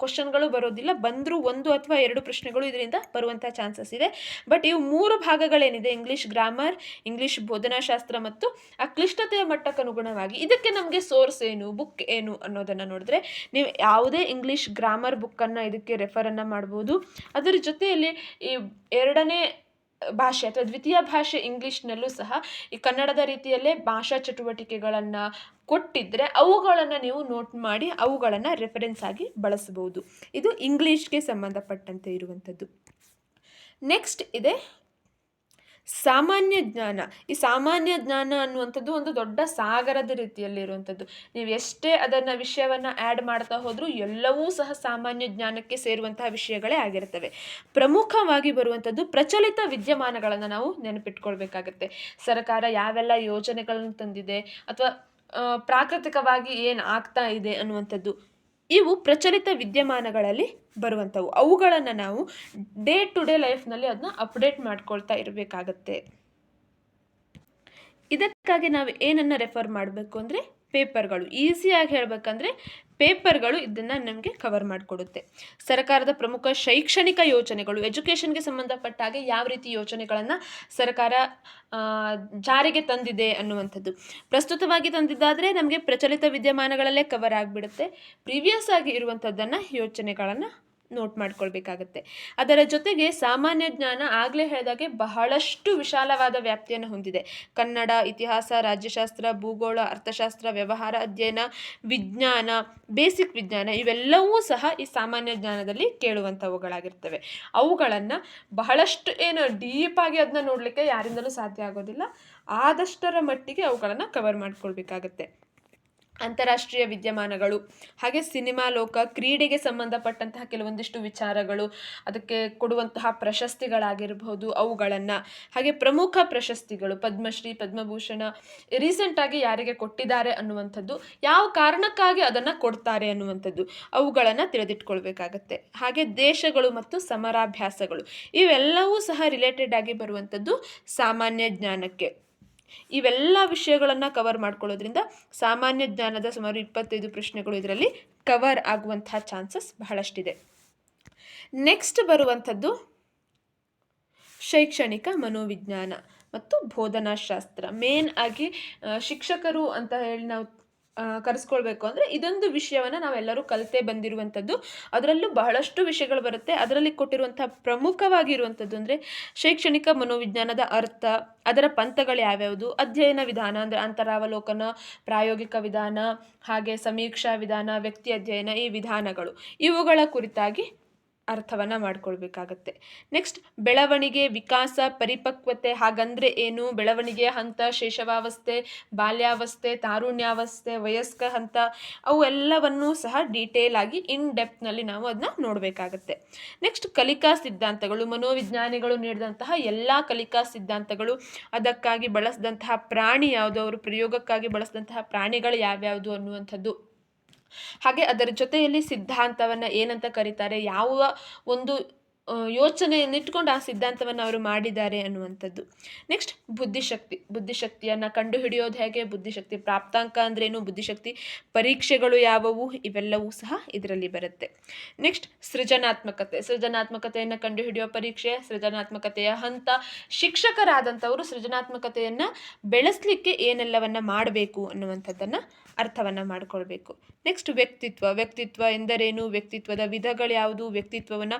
ಕ್ವಶನ್ಗಳು ಬರೋದಿಲ್ಲ, ಬಂದರೂ 1 ಅಥವಾ 2 ಪ್ರಶ್ನೆಗಳು ಇದರಿಂದ ಬರುವಂಥ ಚಾನ್ಸಸ್ ಇದೆ. ಬಟ್ ಇವು 3 ಭಾಗಗಳೇನಿದೆ, ಇಂಗ್ಲೀಷ್ ಗ್ರಾಮರ್, ಇಂಗ್ಲೀಷ್ ಬೋಧನಾಶಾಸ್ತ್ರ ಮತ್ತು ಆ ಕ್ಲಿಷ್ಟತೆಯ ಮಟ್ಟಕ್ಕೆ ಅನುಗುಣವಾಗಿ ಇದಕ್ಕೆ ನಮಗೆ ಸೋರ್ಸ್ ಏನು, ಬುಕ್ ಏನು ಅನ್ನೋದನ್ನು ನೋಡಿದ್ರೆ ನೀವು ಯಾವುದೇ ಇಂಗ್ಲೀಷ್ ಗ್ರಾಮರ್ ಬುಕ್ಕನ್ನು ಇದಕ್ಕೆ ರೆಫರನ್ನು ಮಾಡ್ಬೋದು. ಅದರ ಜೊತೆಯಲ್ಲಿ ಈ 2ನೇ ಭಾಷೆ ಅಥವಾ ದ್ವಿತೀಯ ಭಾಷೆ ಇಂಗ್ಲೀಷ್ನಲ್ಲೂ ಸಹ ಈ ಕನ್ನಡದ ರೀತಿಯಲ್ಲೇ ಭಾಷಾ ಚಟುವಟಿಕೆಗಳನ್ನು ಕೊಟ್ಟಿದ್ದರೆ ಅವುಗಳನ್ನು ನೀವು ನೋಟ್ ಮಾಡಿ ಅವುಗಳನ್ನು ರೆಫರೆನ್ಸ್ ಆಗಿ ಬಳಸಬಹುದು. ಇದು ಇಂಗ್ಲೀಷ್ಗೆ ಸಂಬಂಧಪಟ್ಟಂತೆ ಇರುವಂಥದ್ದು. ನೆಕ್ಸ್ಟ್ ಇದೆ ಸಾಮಾನ್ಯ ಜ್ಞಾನ. ಈ ಸಾಮಾನ್ಯ ಜ್ಞಾನ ಅನ್ನುವಂಥದ್ದು ಒಂದು ದೊಡ್ಡ ಸಾಗರದ ರೀತಿಯಲ್ಲಿರುವಂಥದ್ದು. ನೀವು ಎಷ್ಟೇ ಅದನ್ನು ವಿಷಯವನ್ನು ಆ್ಯಡ್ ಮಾಡ್ತಾ ಹೋದರೂ ಎಲ್ಲವೂ ಸಹ ಸಾಮಾನ್ಯ ಜ್ಞಾನಕ್ಕೆ ಸೇರುವಂತಹ ವಿಷಯಗಳೇ ಆಗಿರ್ತವೆ. ಪ್ರಮುಖವಾಗಿ ಬರುವಂಥದ್ದು ಪ್ರಚಲಿತ ವಿದ್ಯಮಾನಗಳನ್ನು ನಾವು ನೆನಪಿಟ್ಕೊಳ್ಬೇಕಾಗತ್ತೆ. ಸರ್ಕಾರ ಯಾವೆಲ್ಲ ಯೋಜನೆಗಳನ್ನು ತಂದಿದೆ ಅಥವಾ ಪ್ರಾಕೃತಿಕವಾಗಿ ಏನು ಆಗ್ತಾ ಇದೆ ಅನ್ನುವಂಥದ್ದು, ಇವು ಪ್ರಚಲಿತ ವಿದ್ಯಮಾನಗಳಲ್ಲಿ ಬರುವಂಥವು. ಅವುಗಳನ್ನು ನಾವು ಡೇ ಟು ಡೇ ಲೈಫ್ನಲ್ಲಿ ಅದನ್ನ ಅಪ್ಡೇಟ್ ಮಾಡ್ಕೊಳ್ತಾ ಇರಬೇಕಾಗತ್ತೆ. ಇದಕ್ಕಾಗಿ ನಾವು ಏನನ್ನು ರೆಫರ್ ಮಾಡಬೇಕು ಅಂದರೆ ಪೇಪರ್ಗಳು. ಈಸಿಯಾಗಿ ಹೇಳಬೇಕಂದ್ರೆ ಪೇಪರ್ಗಳು ಇದನ್ನು ನಮಗೆ ಕವರ್ ಮಾಡಿಕೊಡುತ್ತೆ. ಸರ್ಕಾರದ ಪ್ರಮುಖ ಶೈಕ್ಷಣಿಕ ಯೋಜನೆಗಳು, ಎಜುಕೇಷನ್ಗೆ ಸಂಬಂಧಪಟ್ಟ ಹಾಗೆ ಯಾವ ರೀತಿ ಯೋಜನೆಗಳನ್ನು ಸರ್ಕಾರ ಜಾರಿಗೆ ತಂದಿದೆ ಅನ್ನುವಂಥದ್ದು. ಪ್ರಸ್ತುತವಾಗಿ ತಂದಿದ್ದಾದರೆ ನಮಗೆ ಪ್ರಚಲಿತ ವಿದ್ಯಮಾನಗಳಲ್ಲೇ ಕವರ್ ಆಗಿಬಿಡುತ್ತೆ. ಪ್ರೀವಿಯಸ್ ಆಗಿ ಇರುವಂಥದ್ದನ್ನು ಯೋಜನೆಗಳನ್ನು ನೋಟ್ ಮಾಡ್ಕೊಳ್ಬೇಕಾಗತ್ತೆ. ಅದರ ಜೊತೆಗೆ ಸಾಮಾನ್ಯ ಜ್ಞಾನ ಆಗಲೇ ಹೇಳಿದಾಗೆ ಬಹಳಷ್ಟು ವಿಶಾಲವಾದ ವ್ಯಾಪ್ತಿಯನ್ನು ಹೊಂದಿದೆ. ಕನ್ನಡ, ಇತಿಹಾಸ, ರಾಜ್ಯಶಾಸ್ತ್ರ, ಭೂಗೋಳ, ಅರ್ಥಶಾಸ್ತ್ರ, ವ್ಯವಹಾರ ಅಧ್ಯಯನ, ವಿಜ್ಞಾನ, ಬೇಸಿಕ್ ವಿಜ್ಞಾನ ಇವೆಲ್ಲವೂ ಸಹ ಈ ಸಾಮಾನ್ಯ ಜ್ಞಾನದಲ್ಲಿ ಕೇಳುವಂಥವುಗಳಾಗಿರ್ತವೆ. ಅವುಗಳನ್ನು ಬಹಳಷ್ಟು ಡೀಪಾಗಿ ಅದನ್ನ ನೋಡಲಿಕ್ಕೆ ಯಾರಿಂದಲೂ ಸಾಧ್ಯ ಆಗೋದಿಲ್ಲ. ಆದಷ್ಟರ ಮಟ್ಟಿಗೆ ಅವುಗಳನ್ನು ಕವರ್ ಮಾಡ್ಕೊಳ್ಬೇಕಾಗತ್ತೆ. ಅಂತಾರಾಷ್ಟ್ರೀಯ ವಿದ್ಯಮಾನಗಳು, ಹಾಗೆ ಸಿನಿಮಾ ಲೋಕ, ಕ್ರೀಡೆಗೆ ಸಂಬಂಧಪಟ್ಟಂತಹ ಕೆಲವೊಂದಿಷ್ಟು ವಿಚಾರಗಳು, ಅದಕ್ಕೆ ಕೊಡುವಂತಹ ಪ್ರಶಸ್ತಿಗಳಾಗಿರಬಹುದು ಅವುಗಳನ್ನು, ಹಾಗೆ ಪ್ರಮುಖ ಪ್ರಶಸ್ತಿಗಳು ಪದ್ಮಶ್ರೀ, ಪದ್ಮಭೂಷಣ ರೀಸೆಂಟಾಗಿ ಯಾರಿಗೆ ಕೊಟ್ಟಿದ್ದಾರೆ ಅನ್ನುವಂಥದ್ದು, ಯಾವ ಕಾರಣಕ್ಕಾಗಿ ಅದನ್ನು ಕೊಡ್ತಾರೆ ಅನ್ನುವಂಥದ್ದು ಅವುಗಳನ್ನು ತಿಳಿದಿಟ್ಕೊಳ್ಬೇಕಾಗತ್ತೆ. ಹಾಗೆ ದೇಶಗಳು ಮತ್ತು ಸಮರಾಭ್ಯಾಸಗಳು ಇವೆಲ್ಲವೂ ಸಹ ರಿಲೇಟೆಡ್ ಆಗಿ ಬರುವಂಥದ್ದು ಸಾಮಾನ್ಯ ಜ್ಞಾನಕ್ಕೆ. ಇವೆಲ್ಲ ವಿಷಯಗಳನ್ನು ಕವರ್ ಮಾಡ್ಕೊಳ್ಳೋದ್ರಿಂದ ಸಾಮಾನ್ಯ ಜ್ಞಾನದ ಸುಮಾರು 25 ಪ್ರಶ್ನೆಗಳು ಇದರಲ್ಲಿ ಕವರ್ ಆಗುವಂತಹ ಚಾನ್ಸಸ್ ಬಹಳಷ್ಟಿದೆ. ನೆಕ್ಸ್ಟ್ ಬರುವಂಥದ್ದು ಶೈಕ್ಷಣಿಕ ಮನೋವಿಜ್ಞಾನ ಮತ್ತು ಬೋಧನಾಶಾಸ್ತ್ರ. ಮೇನ್ ಆಗಿ ಶಿಕ್ಷಕರು ಅಂತ ಹೇಳಿ ನಾವು ಕರೆಸ್ಕೊಳ್ಬೇಕು ಅಂದರೆ ಇದೊಂದು ವಿಷಯವನ್ನು ನಾವೆಲ್ಲರೂ ಕಲಿತೇ ಬಂದಿರುವಂಥದ್ದು. ಅದರಲ್ಲೂ ಬಹಳಷ್ಟು ವಿಷಯಗಳು ಬರುತ್ತೆ. ಅದರಲ್ಲಿ ಕೊಟ್ಟಿರುವಂಥ ಪ್ರಮುಖವಾಗಿರುವಂಥದ್ದು ಅಂದರೆ ಶೈಕ್ಷಣಿಕ ಮನೋವಿಜ್ಞಾನದ ಅರ್ಥ, ಅದರ ಪಂಥಗಳು ಯಾವ್ಯಾವುದು, ಅಧ್ಯಯನ ವಿಧಾನ ಅಂದರೆ ಅಂತರಾವಲೋಕನ, ಪ್ರಾಯೋಗಿಕ ವಿಧಾನ, ಹಾಗೆ ಸಮೀಕ್ಷಾ ವಿಧಾನ, ವ್ಯಕ್ತಿ ಅಧ್ಯಯನ, ಈ ವಿಧಾನಗಳು ಇವುಗಳ ಕುರಿತಾಗಿ ಅರ್ಥವನ್ನು ಮಾಡ್ಕೊಳ್ಬೇಕಾಗತ್ತೆ. ನೆಕ್ಸ್ಟ್ ಬೆಳವಣಿಗೆ, ವಿಕಾಸ, ಪರಿಪಕ್ವತೆ ಹಾಗಂದರೆ ಏನು, ಬೆಳವಣಿಗೆಯ ಹಂತ, ಶೈಶವಾವಸ್ಥೆ, ಬಾಲ್ಯಾವಸ್ಥೆ, ತಾರುಣ್ಯಾವಸ್ಥೆ, ವಯಸ್ಕ ಹಂತ ಅವೆಲ್ಲವನ್ನೂ ಸಹ ಡೀಟೇಲ್ ಆಗಿ ಇನ್ ಡೆಪ್ತ್ನಲ್ಲಿ ನಾವು ಅದನ್ನ ನೋಡಬೇಕಾಗತ್ತೆ. ನೆಕ್ಸ್ಟ್ ಕಲಿಕಾ ಸಿದ್ಧಾಂತಗಳು, ಮನೋವಿಜ್ಞಾನಿಗಳು ನೀಡಿದಂತಹ ಎಲ್ಲ ಕಲಿಕಾ ಸಿದ್ಧಾಂತಗಳು, ಅದಕ್ಕಾಗಿ ಬಳಸಿದಂತಹ ಪ್ರಾಣಿ ಯಾವುದು, ಅವರು ಪ್ರಯೋಗಕ್ಕಾಗಿ ಬಳಸಿದಂತಹ ಪ್ರಾಣಿಗಳು ಯಾವ್ಯಾವುದು ಅನ್ನುವಂಥದ್ದು, ಹಾಗೆ ಅದರ ಜೊತೆಯಲ್ಲಿ ಸಿದ್ಧಾಂತವನ್ನು ಏನಂತ ಕರೀತಾರೆ, ಯಾವ ಒಂದು ಯೋಚನೆಯನ್ನಿಟ್ಕೊಂಡು ಆ ಸಿದ್ಧಾಂತವನ್ನು ಅವರು ಮಾಡಿದ್ದಾರೆ ಅನ್ನುವಂಥದ್ದು. ನೆಕ್ಸ್ಟ್ ಬುದ್ಧಿಶಕ್ತಿಯನ್ನು ಕಂಡುಹಿಡಿಯೋದು ಹೇಗೆ, ಬುದ್ಧಿಶಕ್ತಿ ಪ್ರಾಪ್ತಾಂಕ ಅಂದ್ರೇನು, ಬುದ್ಧಿಶಕ್ತಿ ಪರೀಕ್ಷೆಗಳು ಯಾವುವು, ಇವೆಲ್ಲವೂ ಸಹ ಇದರಲ್ಲಿ ಬರುತ್ತೆ. ನೆಕ್ಸ್ಟ್ ಸೃಜನಾತ್ಮಕತೆಯನ್ನು ಕಂಡುಹಿಡಿಯೋ ಪರೀಕ್ಷೆ, ಸೃಜನಾತ್ಮಕತೆಯ ಹಂತ, ಶಿಕ್ಷಕರಾದಂಥವರು ಸೃಜನಾತ್ಮಕತೆಯನ್ನು ಬೆಳೆಸಲಿಕ್ಕೆ ಏನೆಲ್ಲವನ್ನ ಮಾಡಬೇಕು ಅನ್ನುವಂಥದ್ದನ್ನು ಅರ್ಥವನ್ನು ಮಾಡಿಕೊಳ್ಬೇಕು. ನೆಕ್ಸ್ಟ್ ವ್ಯಕ್ತಿತ್ವ ಎಂದರೇನು, ವ್ಯಕ್ತಿತ್ವದ ವಿಧಗಳು ಯಾವುದು, ವ್ಯಕ್ತಿತ್ವವನ್ನು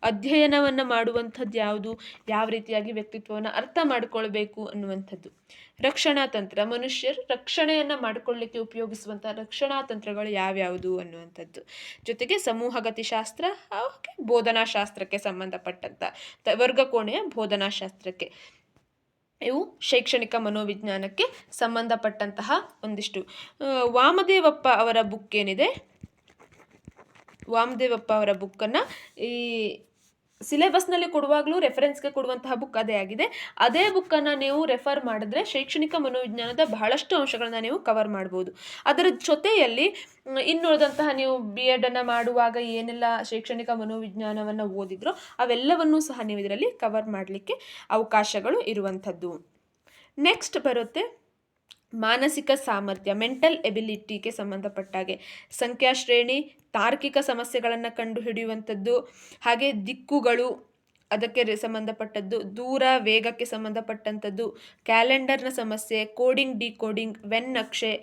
ಅಧ್ಯಯನವನ್ನು ಮಾಡುವಂಥದ್ದು ಯಾವುದು, ಯಾವ ರೀತಿಯಾಗಿ ವ್ಯಕ್ತಿತ್ವವನ್ನು ಅರ್ಥ ಮಾಡಿಕೊಳ್ಬೇಕು ಅನ್ನುವಂಥದ್ದು. ರಕ್ಷಣಾ ತಂತ್ರ, ಮನುಷ್ಯರು ರಕ್ಷಣೆಯನ್ನು ಮಾಡಿಕೊಳ್ಳಿಕ್ಕೆ ಉಪಯೋಗಿಸುವಂಥ ರಕ್ಷಣಾ ತಂತ್ರಗಳು ಯಾವ್ಯಾವುದು ಅನ್ನುವಂಥದ್ದು. ಜೊತೆಗೆ ಸಮೂಹಗತಿಶಾಸ್ತ್ರ, ಬೋಧನಾಶಾಸ್ತ್ರಕ್ಕೆ ಸಂಬಂಧಪಟ್ಟಂಥ ವರ್ಗಕೋಣೆಯ ಬೋಧನಾಶಾಸ್ತ್ರಕ್ಕೆ, ಇವು ಶೈಕ್ಷಣಿಕ ಮನೋವಿಜ್ಞಾನಕ್ಕೆ ಸಂಬಂಧಪಟ್ಟಂತಹ ಒಂದಿಷ್ಟು. ವಾಮದೇವಪ್ಪ ಅವರ ಬುಕ್ ಏನಿದೆ, ವಾಮದೇವಪ್ಪ ಅವರ ಬುಕ್ಕನ್ನು ಈ ಸಿಲೆಬಸ್ನಲ್ಲಿ ಕೊಡುವಾಗಲೂ ರೆಫರೆನ್ಸ್ಗೆ ಕೊಡುವಂತಹ ಬುಕ್ ಅದೇ ಆಗಿದೆ. ಅದೇ ಬುಕ್ಕನ್ನು ನೀವು ರೆಫರ್ ಮಾಡಿದ್ರೆ ಶೈಕ್ಷಣಿಕ ಮನೋವಿಜ್ಞಾನದ ಬಹಳಷ್ಟು ಅಂಶಗಳನ್ನ ನೀವು ಕವರ್ ಮಾಡ್ಬೋದು. ಅದರ ಜೊತೆಯಲ್ಲಿ ಇನ್ನುಳಿದಂತಹ ನೀವು BEd ಮಾಡುವಾಗ ಏನೆಲ್ಲ ಶೈಕ್ಷಣಿಕ ಮನೋವಿಜ್ಞಾನವನ್ನು ಓದಿದ್ರೋ ಅವೆಲ್ಲವನ್ನೂ ಸಹ ನೀವು ಇದರಲ್ಲಿ ಕವರ್ ಮಾಡಲಿಕ್ಕೆ ಅವಕಾಶಗಳು ಇರುವಂಥದ್ದು. ನೆಕ್ಸ್ಟ್ ಬರುತ್ತೆ ಮಾನಸಿಕ ಸಾಮರ್ಥ್ಯ, ಮೆಂಟಲ್ ಎಬಿಲಿಟಿಗೆ ಸಂಬಂಧಪಟ್ಟಾಗೆ ಸಂಖ್ಯಾಶ್ರೇಣಿ, ತಾರ್ಕಿಕ ಸಮಸ್ಯೆಗಳನ್ನು ಕಂಡುಹಿಡಿಯುವಂಥದ್ದು, ಹಾಗೆ ದಿಕ್ಕುಗಳು ಅದಕ್ಕೆ ಸಂಬಂಧಪಟ್ಟದ್ದು, ದೂರ ವೇಗಕ್ಕೆ ಸಂಬಂಧಪಟ್ಟಂಥದ್ದು, ಕ್ಯಾಲೆಂಡರ್ನ ಸಮಸ್ಯೆ, ಕೋಡಿಂಗ್ ಡಿಕೋಡಿಂಗ್, ವೆನ್ ನಕ್ಷೆ,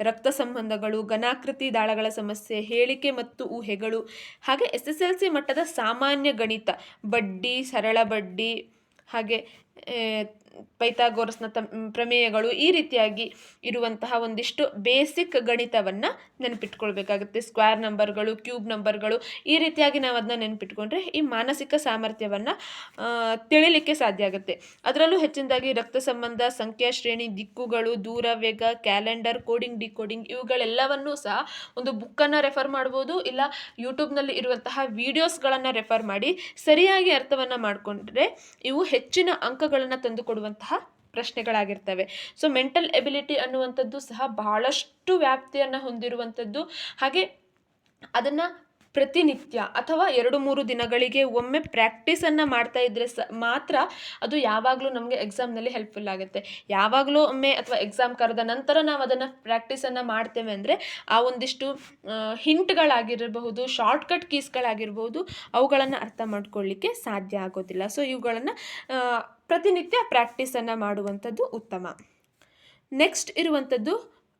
ರಕ್ತ ಸಂಬಂಧಗಳು, ಘನಾಕೃತಿ ದಾಳಗಳ ಸಮಸ್ಯೆ, ಹೇಳಿಕೆ ಮತ್ತು ಊಹೆಗಳು, ಹಾಗೆ SSLC ಮಟ್ಟದ ಸಾಮಾನ್ಯ ಗಣಿತ, ಬಡ್ಡಿ, ಸರಳ ಬಡ್ಡಿ, ಹಾಗೆ ಪೈಥಾಗೋರಸ್ನ ಪ್ರಮೇಯಗಳು, ಈ ರೀತಿಯಾಗಿ ಇರುವಂತಹ ಒಂದಿಷ್ಟು ಬೇಸಿಕ್ ಗಣಿತವನ್ನು ನೆನಪಿಟ್ಕೊಳ್ಬೇಕಾಗುತ್ತೆ. ಸ್ಕ್ವೇರ್ ನಂಬರ್ಗಳು, ಕ್ಯೂಬ್ ನಂಬರ್ಗಳು, ಈ ರೀತಿಯಾಗಿ ನಾವು ಅದನ್ನ ನೆನಪಿಟ್ಕೊಂಡ್ರೆ ಈ ಮಾನಸಿಕ ಸಾಮರ್ಥ್ಯವನ್ನು ತಿಳಿಲಿಕ್ಕೆ ಸಾಧ್ಯ ಆಗುತ್ತೆ. ಅದರಲ್ಲೂ ಹೆಚ್ಚಿನದಾಗಿ ರಕ್ತ ಸಂಬಂಧ, ಸಂಖ್ಯಾ ಶ್ರೇಣಿ, ದಿಕ್ಕುಗಳು, ದೂರ ವೇಗ, ಕ್ಯಾಲೆಂಡರ್, ಕೋಡಿಂಗ್ ಡಿಕೋಡಿಂಗ್, ಇವುಗಳೆಲ್ಲವನ್ನೂ ಸಹ ಒಂದು ಬುಕ್ಕನ್ನು ರೆಫರ್ ಮಾಡ್ಬೋದು, ಇಲ್ಲ ಯೂಟ್ಯೂಬ್ನಲ್ಲಿ ಇರುವಂತಹ ವಿಡಿಯೋಸ್ಗಳನ್ನು ರೆಫರ್ ಮಾಡಿ ಸರಿಯಾಗಿ ಅರ್ಥವನ್ನು ಮಾಡಿಕೊಂಡ್ರೆ ಇವು ಹೆಚ್ಚಿನ ಅಂಕಗಳನ್ನು ತಂದುಕೊಡುವಂತಹ ಪ್ರಶ್ನೆಗಳಾಗಿರ್ತವೆ. ಸೊ ಮೆಂಟಲ್ ಎಬಿಲಿಟಿ ಅನ್ನುವಂಥದ್ದು ಸಹ ಬಹಳಷ್ಟು ವ್ಯಾಪ್ತಿಯನ್ನು ಹೊಂದಿರುವಂಥದ್ದು. ಹಾಗೆ ಅದನ್ನು ಪ್ರತಿನಿತ್ಯ ಅಥವಾ 2-3 ದಿನಗಳಿಗೆ ಒಮ್ಮೆ ಪ್ರಾಕ್ಟೀಸನ್ನು ಮಾಡ್ತಾ ಇದ್ದರೆ ಮಾತ್ರ ಅದು ಯಾವಾಗಲೂ ನಮಗೆ ಎಕ್ಸಾಮ್ನಲ್ಲಿ ಹೆಲ್ಪ್ಫುಲ್ ಆಗುತ್ತೆ. ಯಾವಾಗಲೂ ಒಮ್ಮೆ ಅಥವಾ ಎಕ್ಸಾಮ್ ಕರೆದ ನಂತರ ನಾವು ಅದನ್ನು ಪ್ರಾಕ್ಟೀಸನ್ನು ಮಾಡ್ತೇವೆ ಅಂದರೆ ಆ ಒಂದಿಷ್ಟು ಹಿಂಟ್ಗಳಾಗಿರಬಹುದು, ಶಾರ್ಟ್ಕಟ್ ಕೀಸ್ಗಳಾಗಿರ್ಬೋದು, ಅವುಗಳನ್ನು ಅರ್ಥ ಮಾಡ್ಕೊಳ್ಳಿಕ್ಕೆ ಸಾಧ್ಯ ಆಗೋದಿಲ್ಲ. ಸೊ ಇವುಗಳನ್ನು ಪ್ರತಿನಿತ್ಯ ಪ್ರಾಕ್ಟೀಸನ್ನು ಮಾಡುವಂಥದ್ದು ಉತ್ತಮ. ನೆಕ್ಸ್ಟ್ ಇರುವಂಥದ್ದು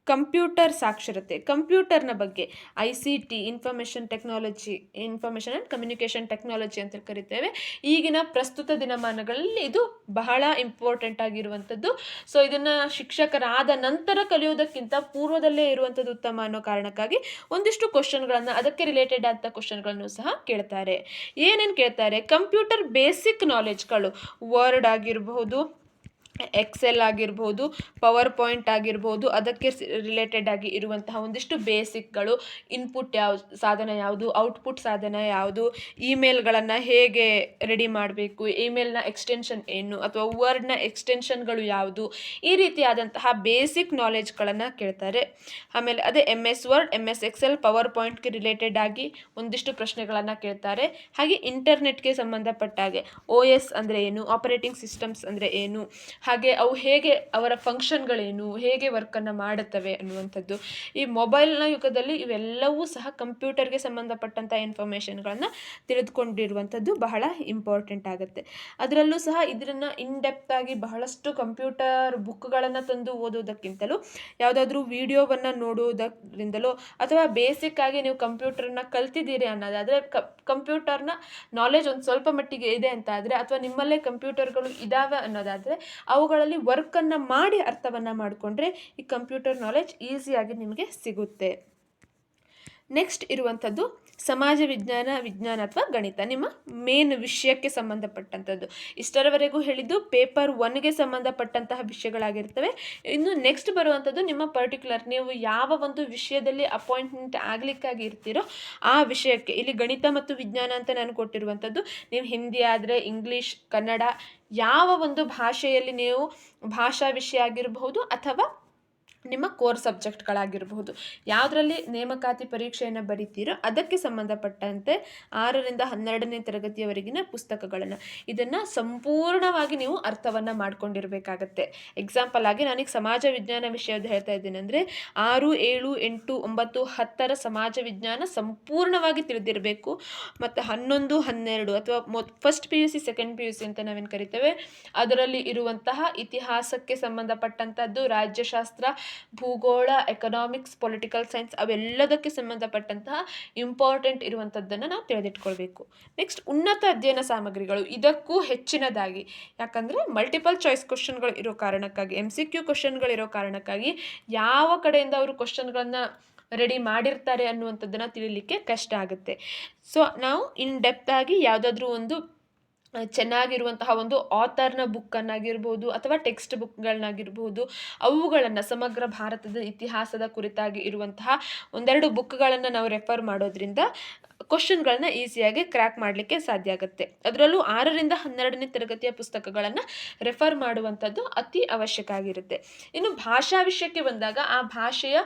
ಕಂಪ್ಯೂಟರ್ ಸಾಕ್ಷರತೆ. ಕಂಪ್ಯೂಟರ್ನ ಬಗ್ಗೆ ICT, information and communication technology ಅಂತ ಕರಿತೇವೆ. ಈಗಿನ ಪ್ರಸ್ತುತ ದಿನಮಾನಗಳಲ್ಲಿ ಇದು ಬಹಳ ಇಂಪಾರ್ಟೆಂಟ್ ಆಗಿರುವಂಥದ್ದು. ಸೊ ಇದನ್ನು ಶಿಕ್ಷಕರಾದ ನಂತರ ಕಲಿಯೋದಕ್ಕಿಂತ ಪೂರ್ವದಲ್ಲೇ ಇರುವಂಥದ್ದು ಉತ್ತಮ ಅನ್ನೋ ಕಾರಣಕ್ಕಾಗಿ ಒಂದಿಷ್ಟು ಕ್ವಶನ್ಗಳನ್ನು, ಅದಕ್ಕೆ ರಿಲೇಟೆಡ್ ಆದ ಕ್ವಶನ್ಗಳನ್ನು ಸಹ ಕೇಳ್ತಾರೆ. ಏನೇನು ಕೇಳ್ತಾರೆ? ಕಂಪ್ಯೂಟರ್ ಬೇಸಿಕ್ ನಾಲೆಜ್ಗಳು, ವರ್ಡ್ ಆಗಿರಬಹುದು, ಎಕ್ಸೆಲ್ ಆಗಿರ್ಬೋದು, ಪವರ್ ಪಾಯಿಂಟ್ ಆಗಿರ್ಬೋದು, ಅದಕ್ಕೆ ರಿಲೇಟೆಡ್ ಆಗಿ ಇರುವಂತಹ ಒಂದಿಷ್ಟು ಬೇಸಿಕ್ಗಳು, ಇನ್ಪುಟ್ ಸಾಧನ ಯಾವುದು, ಔಟ್ಪುಟ್ ಸಾಧನ ಯಾವುದು, ಇಮೇಲ್ಗಳನ್ನು ಹೇಗೆ ರೆಡಿ ಮಾಡಬೇಕು, ಇಮೇಲ್ನ ಎಕ್ಸ್ಟೆನ್ಷನ್ ಏನು, ಅಥವಾ ವರ್ಡ್ನ ಎಕ್ಸ್ಟೆನ್ಷನ್ಗಳು ಯಾವುದು, ಈ ರೀತಿಯಾದಂತಹ ಬೇಸಿಕ್ ನಾಲೆಜ್ಗಳನ್ನು ಕೇಳ್ತಾರೆ. ಆಮೇಲೆ ಅದೇ MS word, MS excel, power ಪಾಯಿಂಟ್ಗೆ ರಿಲೇಟೆಡ್ ಆಗಿ ಒಂದಿಷ್ಟು ಪ್ರಶ್ನೆಗಳನ್ನು ಕೇಳ್ತಾರೆ. ಹಾಗೆ ಇಂಟರ್ನೆಟ್ಗೆ ಸಂಬಂಧಪಟ್ಟಾಗೆ OS ಅಂದರೆ ಏನು, ಆಪರೇಟಿಂಗ್ ಸಿಸ್ಟಮ್ಸ್ ಅಂದರೆ ಏನು, ಹಾಗೆ ಅವು ಹೇಗೆ, ಅವರ ಫಂಕ್ಷನ್ಗಳೇನು, ಹೇಗೆ ವರ್ಕನ್ನು ಮಾಡುತ್ತವೆ ಅನ್ನುವಂಥದ್ದು. ಈ ಮೊಬೈಲ್ನ ಯುಗದಲ್ಲಿ ಇವೆಲ್ಲವೂ ಸಹ ಕಂಪ್ಯೂಟರ್ಗೆ ಸಂಬಂಧಪಟ್ಟಂಥ ಇನ್ಫಾರ್ಮೇಷನ್ಗಳನ್ನು ತಿಳಿದುಕೊಂಡಿರುವಂಥದ್ದು ಬಹಳ ಇಂಪಾರ್ಟೆಂಟ್ ಆಗುತ್ತೆ. ಅದರಲ್ಲೂ ಸಹ ಇದನ್ನು ಇನ್ಡೆಪ್ತ್ ಆಗಿ ಬಹಳಷ್ಟು ಕಂಪ್ಯೂಟರ್ ಬುಕ್ಗಳನ್ನು ತಂದು ಓದೋದಕ್ಕಿಂತಲೂ ಯಾವುದಾದ್ರೂ ವಿಡಿಯೋವನ್ನು ನೋಡುವುದರಿಂದಲೋ ಅಥವಾ ಬೇಸಿಕ್ ಆಗಿ ನೀವು ಕಂಪ್ಯೂಟರ್ನ ಕಲ್ತಿದ್ದೀರಿ ಅನ್ನೋದಾದರೆ, ಕಂಪ್ಯೂಟರ್ನ ನಾಲೆಜ್ ಒಂದು ಸ್ವಲ್ಪ ಮಟ್ಟಿಗೆ ಇದೆ ಅಂತ ಆದರೆ, ಅಥವಾ ನಿಮ್ಮಲ್ಲೇ ಕಂಪ್ಯೂಟರ್ಗಳು ಇದ್ದಾವೆ ಅನ್ನೋದಾದರೆ ಅವುಗಳಲ್ಲಿ ವರ್ಕನ್ನು ಮಾಡಿ ಅರ್ಥವನ್ನು ಮಾಡಿಕೊಂಡ್ರೆ ಈ ಕಂಪ್ಯೂಟರ್ ನಾಲೆಜ್ ಈಸಿಯಾಗಿ ನಿಮಗೆ ಸಿಗುತ್ತೆ. ನೆಕ್ಸ್ಟ್ ಇರುವಂಥದ್ದು ಸಮಾಜ ವಿಜ್ಞಾನ ಅಥವಾ ಗಣಿತ, ನಿಮ್ಮ ಮೇನ್ ವಿಷಯಕ್ಕೆ ಸಂಬಂಧಪಟ್ಟಂಥದ್ದು. ಇಷ್ಟರವರೆಗೂ ಹೇಳಿದ್ದು ಪೇಪರ್ 1ಗೆ ಸಂಬಂಧಪಟ್ಟಂತಹ ವಿಷಯಗಳಾಗಿರ್ತವೆ. ಇನ್ನು ನೆಕ್ಸ್ಟ್ ಬರುವಂಥದ್ದು ನಿಮ್ಮ ಪರ್ಟಿಕ್ಯುಲರ್, ನೀವು ಯಾವ ಒಂದು ವಿಷಯದಲ್ಲಿ ಅಪಾಯಿಂಟ್ಮೆಂಟ್ ಆಗಲಿಕ್ಕಾಗಿ ಇರ್ತೀರೋ ಆ ವಿಷಯಕ್ಕೆ. ಇಲ್ಲಿ ಗಣಿತ ಮತ್ತು ವಿಜ್ಞಾನ ಅಂತ ನಾನು ಕೊಟ್ಟಿರುವಂಥದ್ದು, ನೀವು ಹಿಂದಿ ಆದರೆ ಇಂಗ್ಲೀಷ್, ಕನ್ನಡ, ಯಾವ ಒಂದು ಭಾಷೆಯಲ್ಲಿ ನೀವು ಭಾಷಾ ವಿಷಯ ಆಗಿರಬಹುದು ಅಥವಾ ನಿಮ್ಮ ಕೋರ್ ಸಬ್ಜೆಕ್ಟ್ಗಳಾಗಿರಬಹುದು. ಯಾವುದರಲ್ಲಿ ನೇಮಕಾತಿ ಪರೀಕ್ಷೆಯನ್ನು ಬರಿತೀರೋ ಅದಕ್ಕೆ ಸಂಬಂಧಪಟ್ಟಂತೆ 6ರಿಂದ 12ನೇ ತರಗತಿಯವರೆಗಿನ ಪುಸ್ತಕಗಳನ್ನು ಇದನ್ನು ಸಂಪೂರ್ಣವಾಗಿ ನೀವು ಅರ್ಥವನ್ನು ಮಾಡ್ಕೊಂಡಿರಬೇಕಾಗತ್ತೆ. ಎಕ್ಸಾಂಪಲ್ ಆಗಿ ನಾನೀಗ ಸಮಾಜ ವಿಜ್ಞಾನ ವಿಷಯದ ಹೇಳ್ತಾ ಇದ್ದೀನಿ ಅಂದರೆ 6, 7, 8, 9, 10ರ ಸಮಾಜ ವಿಜ್ಞಾನ ಸಂಪೂರ್ಣವಾಗಿ ತಿಳಿದಿರಬೇಕು. ಮತ್ತು 11, 12 ಅಥವಾ ಫಸ್ಟ್ PUC ಸೆಕೆಂಡ್ PUC ಅಂತ ನಾವೇನು ಕರಿತೇವೆ ಅದರಲ್ಲಿ ಇರುವಂತಹ ಇತಿಹಾಸಕ್ಕೆ ಸಂಬಂಧಪಟ್ಟಂಥದ್ದು, ರಾಜ್ಯಶಾಸ್ತ್ರ, ಭೂಗೋಳ, ಎಕನಾಮಿಕ್ಸ್, ಪೊಲಿಟಿಕಲ್ ಸೈನ್ಸ್ ಅವೆಲ್ಲದಕ್ಕೆ ಸಂಬಂಧಪಟ್ಟಂತಹ ಇಂಪಾರ್ಟೆಂಟ್ ಇರುವಂಥದ್ದನ್ನು ನಾವು ತಿಳಿದಿಟ್ಕೊಳ್ಬೇಕು. ನೆಕ್ಸ್ಟ್ ಉನ್ನತ ಅಧ್ಯಯನ ಸಾಮಗ್ರಿಗಳು, ಇದಕ್ಕೂ ಹೆಚ್ಚಿನದಾಗಿ, ಯಾಕಂದರೆ ಮಲ್ಟಿಪಲ್ ಚಾಯ್ಸ್ ಕ್ವಶನ್ಗಳು ಇರೋ ಕಾರಣಕ್ಕಾಗಿ, MCQ ಕ್ವಶನ್ಗಳಿರೋ ಕಾರಣಕ್ಕಾಗಿ ಯಾವ ಕಡೆಯಿಂದ ಅವರು ಕ್ವಶನ್ಗಳನ್ನು ರೆಡಿ ಮಾಡಿರ್ತಾರೆ ಅನ್ನುವಂಥದ್ದನ್ನು ತಿಳಿಲಿಕ್ಕೆ ಕಷ್ಟ ಆಗುತ್ತೆ. ಸೊ ನಾವು ಇನ್ ಡೆಪ್ತ್ ಆಗಿ ಯಾವುದಾದ್ರೂ ಒಂದು ಚೆನ್ನಾಗಿರುವಂತಹ ಒಂದು ಆಥರ್ನ ಬುಕ್ಕನ್ನಾಗಿರ್ಬೋದು ಅಥವಾ ಟೆಕ್ಸ್ಟ್ ಬುಕ್ಗಳನ್ನಾಗಿರ್ಬೋದು ಅವುಗಳನ್ನು ಸಮಗ್ರ ಭಾರತದ ಇತಿಹಾಸದ ಕುರಿತಾಗಿ ಇರುವಂತಹ ಒಂದೆರಡು ಬುಕ್ಗಳನ್ನು ನಾವು ರೆಫರ್ ಮಾಡೋದ್ರಿಂದ ಕ್ವಶನ್ಗಳನ್ನ ಈಸಿಯಾಗಿ ಕ್ರ್ಯಾಕ್ ಮಾಡಲಿಕ್ಕೆ ಸಾಧ್ಯ ಆಗುತ್ತೆ. ಅದರಲ್ಲೂ 6ರಿಂದ 12ನೇ ತರಗತಿಯ ಪುಸ್ತಕಗಳನ್ನು ರೆಫರ್ ಮಾಡುವಂಥದ್ದು ಅತಿ ಅವಶ್ಯಕ ಆಗಿರುತ್ತೆ. ಇನ್ನು ಭಾಷಾ ವಿಷಯಕ್ಕೆ ಬಂದಾಗ ಆ ಭಾಷೆಯ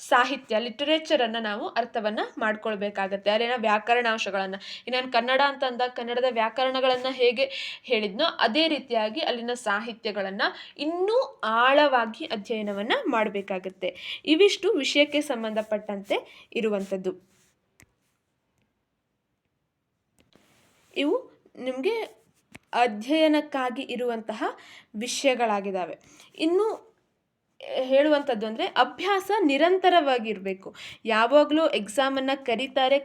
ಸಾಹಿತ್ಯ ಲಿಟರೇಚರನ್ನು ನಾವು ಅರ್ಥವನ್ನು ಮಾಡ್ಕೊಳ್ಬೇಕಾಗತ್ತೆ. ಅಲ್ಲಿನ ವ್ಯಾಕರಣಾಂಶಗಳನ್ನು, ನಾನು ಕನ್ನಡ ಅಂತ ಅಂದಾಗ ಕನ್ನಡದ ವ್ಯಾಕರಣಗಳನ್ನು ಹೇಗೆ ಹೇಳಿದ್ನೋ ಅದೇ ರೀತಿಯಾಗಿ ಅಲ್ಲಿನ ಸಾಹಿತ್ಯಗಳನ್ನು ಇನ್ನೂ ಆಳವಾಗಿ ಅಧ್ಯಯನವನ್ನು ಮಾಡಬೇಕಾಗತ್ತೆ. ಇವಿಷ್ಟು ವಿಷಯಕ್ಕೆ ಸಂಬಂಧಪಟ್ಟಂತೆ ಇರುವಂಥದ್ದು. ಇವು ನಿಮಗೆ ಅಧ್ಯಯನಕ್ಕಾಗಿ ಇರುವಂತಹ ವಿಷಯಗಳಾಗಿದ್ದಾವೆ. ಇನ್ನು ಹೇಳುವಂಥದ್ದು ಅಂದರೆ ಅಭ್ಯಾಸ ನಿರಂತರವಾಗಿರಬೇಕು. ಯಾವಾಗಲೂ ಎಕ್ಸಾಮನ್ನು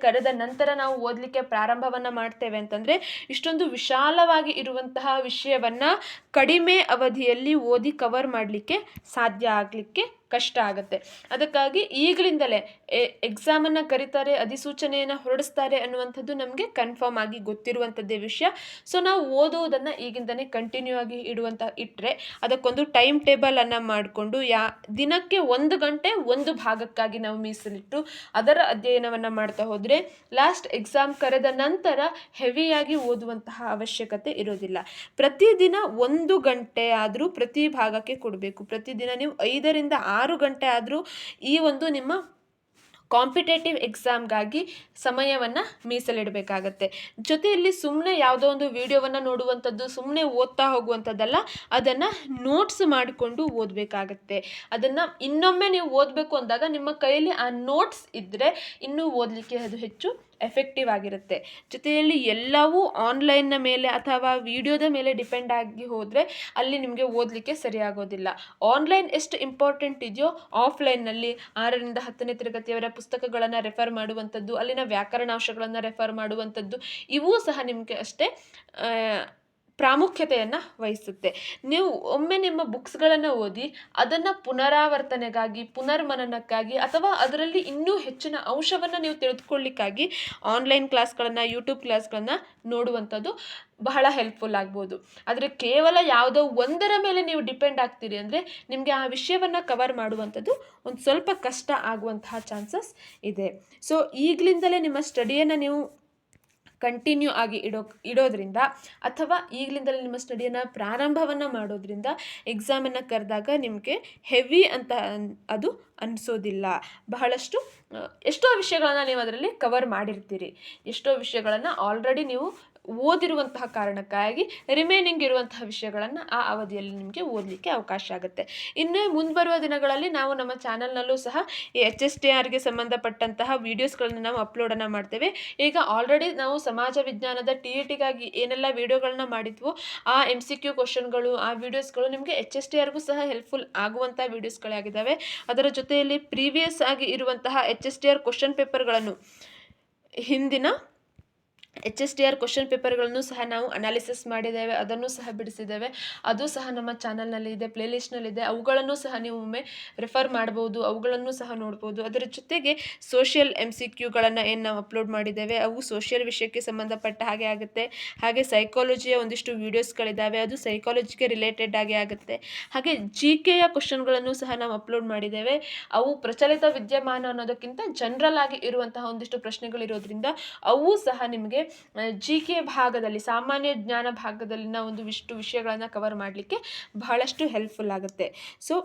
ಕರೆದ ನಂತರ ನಾವು ಓದಲಿಕ್ಕೆ ಪ್ರಾರಂಭವನ್ನು ಮಾಡ್ತೇವೆ ಅಂತಂದರೆ ಇಷ್ಟೊಂದು ವಿಶಾಲವಾಗಿ ಇರುವಂತಹ ವಿಷಯವನ್ನು ಕಡಿಮೆ ಅವಧಿಯಲ್ಲಿ ಓದಿ ಕವರ್ ಮಾಡಲಿಕ್ಕೆ ಸಾಧ್ಯ ಆಗಲಿಕ್ಕೆ ಕಷ್ಟ ಆಗುತ್ತೆ. ಅದಕ್ಕಾಗಿ ಈಗಲಿಂದಲೇ ಎಕ್ಸಾಮನ್ನು ಕರೀತಾರೆ, ಅಧಿಸೂಚನೆಯನ್ನು ಹೊರಡಿಸ್ತಾರೆ ಅನ್ನುವಂಥದ್ದು ನಮಗೆ ಕನ್ಫರ್ಮ್ ಆಗಿ ಗೊತ್ತಿರುವಂಥದ್ದೇ ವಿಷಯ. ಸೊ ನಾವು ಓದುವುದನ್ನು ಈಗಿಂದನೇ ಕಂಟಿನ್ಯೂ ಆಗಿ ಇಟ್ಟರೆ ಅದಕ್ಕೊಂದು ಟೈಮ್ ಟೇಬಲನ್ನು ಮಾಡಿಕೊಂಡು ದಿನಕ್ಕೆ 1 ಗಂಟೆ ಒಂದು ಭಾಗಕ್ಕಾಗಿ ನಾವು ಮೀಸಲಿಟ್ಟು ಅದರ ಅಧ್ಯಯನವನ್ನು ಮಾಡ್ತಾ ಹೋದರೆ ಲಾಸ್ಟ್ ಎಕ್ಸಾಮ್ ಕರೆದ ನಂತರ ಹೆವಿಯಾಗಿ ಓದುವಂತಹ ಅವಶ್ಯಕತೆ ಇರೋದಿಲ್ಲ. ಪ್ರತಿದಿನ 1 ಗಂಟೆ ಆದರೂ ಪ್ರತಿ ಭಾಗಕ್ಕೆ ಕೊಡಬೇಕು. ಪ್ರತಿದಿನ ನೀವು 5ರಿಂದ 6 ಗಂಟೆ ಆದರೂ ಈ ಒಂದು ನಿಮ್ಮ ಕಾಂಪಿಟೇಟಿವ್ ಎಕ್ಸಾಮ್ಗಾಗಿ ಸಮಯವನ್ನು ಮೀಸಲಿಡಬೇಕಾಗತ್ತೆ. ಜೊತೆಯಲ್ಲಿ ಸುಮ್ಮನೆ ಯಾವುದೋ ಒಂದು ವಿಡಿಯೋವನ್ನು ನೋಡುವಂಥದ್ದು, ಸುಮ್ಮನೆ ಓದ್ತಾ ಹೋಗುವಂಥದ್ದಲ್ಲ, ಅದನ್ನು ನೋಟ್ಸ್ ಮಾಡಿಕೊಂಡು ಓದಬೇಕಾಗತ್ತೆ. ಅದನ್ನು ಇನ್ನೊಮ್ಮೆ ನೀವು ಓದಬೇಕು ಅಂದಾಗ ನಿಮ್ಮ ಕೈಯಲ್ಲಿ ಆ ನೋಟ್ಸ್ ಇದ್ದರೆ ಇನ್ನೂ ಓದಲಿಕ್ಕೆ ಅದು ಹೆಚ್ಚು ಎಫೆಕ್ಟಿವ್ ಆಗಿರುತ್ತೆ. ಜೊತೆಯಲ್ಲಿ ಎಲ್ಲವೂ ಆನ್ಲೈನ್ನ ಮೇಲೆ ಅಥವಾ ವಿಡಿಯೋದ ಮೇಲೆ ಡಿಪೆಂಡ್ ಆಗಿ ಹೋದರೆ ಅಲ್ಲಿ ನಿಮಗೆ ಓದಲಿಕ್ಕೆ ಸರಿಯಾಗೋದಿಲ್ಲ. ಆನ್ಲೈನ್ ಎಷ್ಟು ಇಂಪಾರ್ಟೆಂಟ್ ಇದೆಯೋ ಆಫ್ಲೈನ್ನಲ್ಲಿ 6ರಿಂದ 10ನೇ ತರಗತಿಯವರ ಪುಸ್ತಕಗಳನ್ನು ರೆಫರ್ ಮಾಡುವಂಥದ್ದು, ಅಲ್ಲಿನ ವ್ಯಾಕರಣಾಂಶಗಳನ್ನು ರೆಫರ್ ಮಾಡುವಂಥದ್ದು ಇವೂ ಸಹ ನಿಮಗೆ ಅಷ್ಟೇ ಪ್ರಾಮುಖ್ಯತೆಯನ್ನು ವಹಿಸುತ್ತೆ. ನೀವು ಒಮ್ಮೆ ನಿಮ್ಮ ಬುಕ್ಸ್ಗಳನ್ನು ಓದಿ ಅದನ್ನು ಪುನರಾವರ್ತನೆಗಾಗಿ, ಪುನರ್ಮನನಕ್ಕಾಗಿ ಅಥವಾ ಅದರಲ್ಲಿ ಇನ್ನೂ ಹೆಚ್ಚಿನ ಅಂಶವನ್ನು ನೀವು ತಿಳಿದುಕೊಳ್ಳಿಕ್ಕಾಗಿ ಆನ್ಲೈನ್ ಕ್ಲಾಸ್ಗಳನ್ನು, ಯೂಟ್ಯೂಬ್ ಕ್ಲಾಸ್ಗಳನ್ನು ನೋಡುವಂಥದ್ದು ಬಹಳ ಹೆಲ್ಪ್ಫುಲ್ ಆಗ್ಬೋದು. ಆದರೆ ಕೇವಲ ಯಾವುದೋ ಒಂದರ ಮೇಲೆ ನೀವು ಡಿಪೆಂಡ್ ಆಗ್ತೀರಿ ಅಂದರೆ ನಿಮಗೆ ಆ ವಿಷಯವನ್ನು ಕವರ್ ಮಾಡುವಂಥದ್ದು ಒಂದು ಸ್ವಲ್ಪ ಕಷ್ಟ ಆಗುವಂತಹ ಚಾನ್ಸಸ್ ಇದೆ. ಸೊ ಈಗಲಿಂದಲೇ ನಿಮ್ಮ ಸ್ಟಡಿಯನ್ನು ನೀವು ಕಂಟಿನ್ಯೂ ಆಗಿ ಇಡೋದ್ರಿಂದ ಅಥವಾ ಈಗಲಿಂದಲೇ ನಿಮ್ಮ ಸ್ಟಡಿಯನ್ನು ಪ್ರಾರಂಭವನ್ನು ಮಾಡೋದ್ರಿಂದ ಎಕ್ಸಾಮನ್ನು ಕರೆದಾಗ ನಿಮಗೆ ಹೆವಿ ಅಂತ ಅದು ಅನಿಸೋದಿಲ್ಲ. ಬಹಳಷ್ಟು ಎಷ್ಟೋ ವಿಷಯಗಳನ್ನು ನೀವು ಅದರಲ್ಲಿ ಕವರ್ ಮಾಡಿರ್ತೀರಿ. ಎಷ್ಟೋ ವಿಷಯಗಳನ್ನು ಆಲ್ರೆಡಿ ನೀವು ಓದಿರುವಂತಹ ಕಾರಣಕ್ಕಾಗಿ ರಿಮೈನಿಂಗ್ ಇರುವಂತಹ ವಿಷಯಗಳನ್ನು ಆ ಅವಧಿಯಲ್ಲಿ ನಿಮಗೆ ಓದಲಿಕ್ಕೆ ಅವಕಾಶ ಆಗುತ್ತೆ. ಇನ್ನು ಮುಂಬರುವ ದಿನಗಳಲ್ಲಿ ನಾವು ನಮ್ಮ ಚಾನಲ್ನಲ್ಲೂ ಸಹ ಈ HSTRಗೆ ಸಂಬಂಧಪಟ್ಟಂತಹ ವೀಡಿಯೋಸ್ಗಳನ್ನು ನಾವು ಅಪ್ಲೋಡನ್ನು ಮಾಡ್ತೇವೆ. ಈಗ ಆಲ್ರೆಡಿ ನಾವು ಸಮಾಜ ವಿಜ್ಞಾನದ TETಗಾಗಿ ಏನೆಲ್ಲ ವೀಡಿಯೋಗಳನ್ನ ಮಾಡಿದ್ವೋ ಆ MCQ ಕ್ವಶನ್ಗಳು, ಆ ವೀಡಿಯೋಸ್ಗಳು ನಿಮಗೆ HSTRಗೂ ಸಹ ಹೆಲ್ಪ್ಫುಲ್ ಆಗುವಂಥ ವೀಡಿಯೋಸ್ಗಳಾಗಿದ್ದಾವೆ. ಅದರ ಜೊತೆಯಲ್ಲಿ ಪ್ರೀವಿಯಸ್ ಆಗಿ ಇರುವಂತಹ HSTR ಕ್ವಶನ್ ಪೇಪರ್ಗಳನ್ನು, ಹಿಂದಿನ HSTR ಕ್ವಶನ್ ಪೇಪರ್ಗಳನ್ನು ಸಹ ನಾವು ಅನಾಲಿಸಿಸ್ ಮಾಡಿದ್ದೇವೆ, ಅದನ್ನು ಸಹ ಬಿಡಿಸಿದ್ದೇವೆ. ಅದು ಸಹ ನಮ್ಮ ಚಾನಲ್ನಲ್ಲಿ ಇದೆ, ಪ್ಲೇಲಿಸ್ಟ್ನಲ್ಲಿದೆ. ಅವುಗಳನ್ನು ಸಹ ನೀವು ಒಮ್ಮೆ ರೆಫರ್ ಮಾಡ್ಬೋದು, ಅವುಗಳನ್ನು ಸಹ ನೋಡ್ಬೋದು. ಅದರ ಜೊತೆಗೆ ಸೋಷಿಯಲ್ MCQಗಳನ್ನು ಏನು ನಾವು ಅಪ್ಲೋಡ್ ಮಾಡಿದ್ದೇವೆ ಅವು ಸೋಷಿಯಲ್ ವಿಷಯಕ್ಕೆ ಸಂಬಂಧಪಟ್ಟ ಹಾಗೆ ಆಗುತ್ತೆ. ಹಾಗೆ ಸೈಕಾಲಜಿಯ ಒಂದಿಷ್ಟು ವೀಡಿಯೋಸ್ಗಳಿದ್ದಾವೆ, ಅದು ಸೈಕಾಲಜಿಗೆ ರಿಲೇಟೆಡ್ ಆಗಿ ಆಗುತ್ತೆ. ಹಾಗೆ GKಯ ಕ್ವಶನ್ಗಳನ್ನು ಸಹ ನಾವು ಅಪ್ಲೋಡ್ ಮಾಡಿದ್ದೇವೆ. ಅವು ಪ್ರಚಲಿತ ವಿದ್ಯಮಾನ ಅನ್ನೋದಕ್ಕಿಂತ ಜನರಲ್ ಆಗಿ ಇರುವಂತಹ ಒಂದಿಷ್ಟು ಪ್ರಶ್ನೆಗಳಿರೋದ್ರಿಂದ ಅವು ಸಹ ನಿಮಗೆ GK ಭಾಗದಲ್ಲಿ, ಸಾಮಾನ್ಯ ಜ್ಞಾನ ಭಾಗದಲ್ಲಿನ ಒಂದಿಷ್ಟು ವಿಷಯಗಳನ್ನು ಕವರ್ ಮಾಡಲಿಕ್ಕೆ ಬಹಳಷ್ಟು ಹೆಲ್ಪ್ಫುಲ್ ಆಗುತ್ತೆ. ಸೊ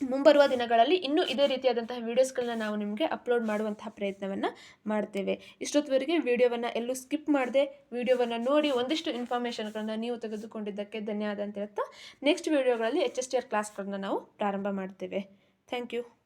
ಮುಂಬರುವ ದಿನಗಳಲ್ಲಿ ಇನ್ನೂ ಇದೇ ರೀತಿಯಾದಂತಹ ವೀಡಿಯೋಸ್ಗಳನ್ನ ನಾವು ನಿಮಗೆ ಅಪ್ಲೋಡ್ ಮಾಡುವಂತಹ ಪ್ರಯತ್ನವನ್ನು ಮಾಡ್ತೇವೆ. ಇಷ್ಟೊತ್ತುವರೆಗೆ ವಿಡಿಯೋವನ್ನು ಎಲ್ಲೂ ಸ್ಕಿಪ್ ಮಾಡದೆ ವಿಡಿಯೋವನ್ನು ನೋಡಿ ಒಂದಿಷ್ಟು ಇನ್ಫಾರ್ಮೇಷನ್ಗಳನ್ನು ನೀವು ತೆಗೆದುಕೊಂಡಿದ್ದಕ್ಕೆ ಧನ್ಯವಾದ ಅಂತ ಹೇಳ್ತಾ ನೆಕ್ಸ್ಟ್ ವಿಡಿಯೋಗಳಲ್ಲಿ HSTR ಕ್ಲಾಸ್ಗಳನ್ನ ನಾವು ಪ್ರಾರಂಭ ಮಾಡ್ತೇವೆ. Thank you.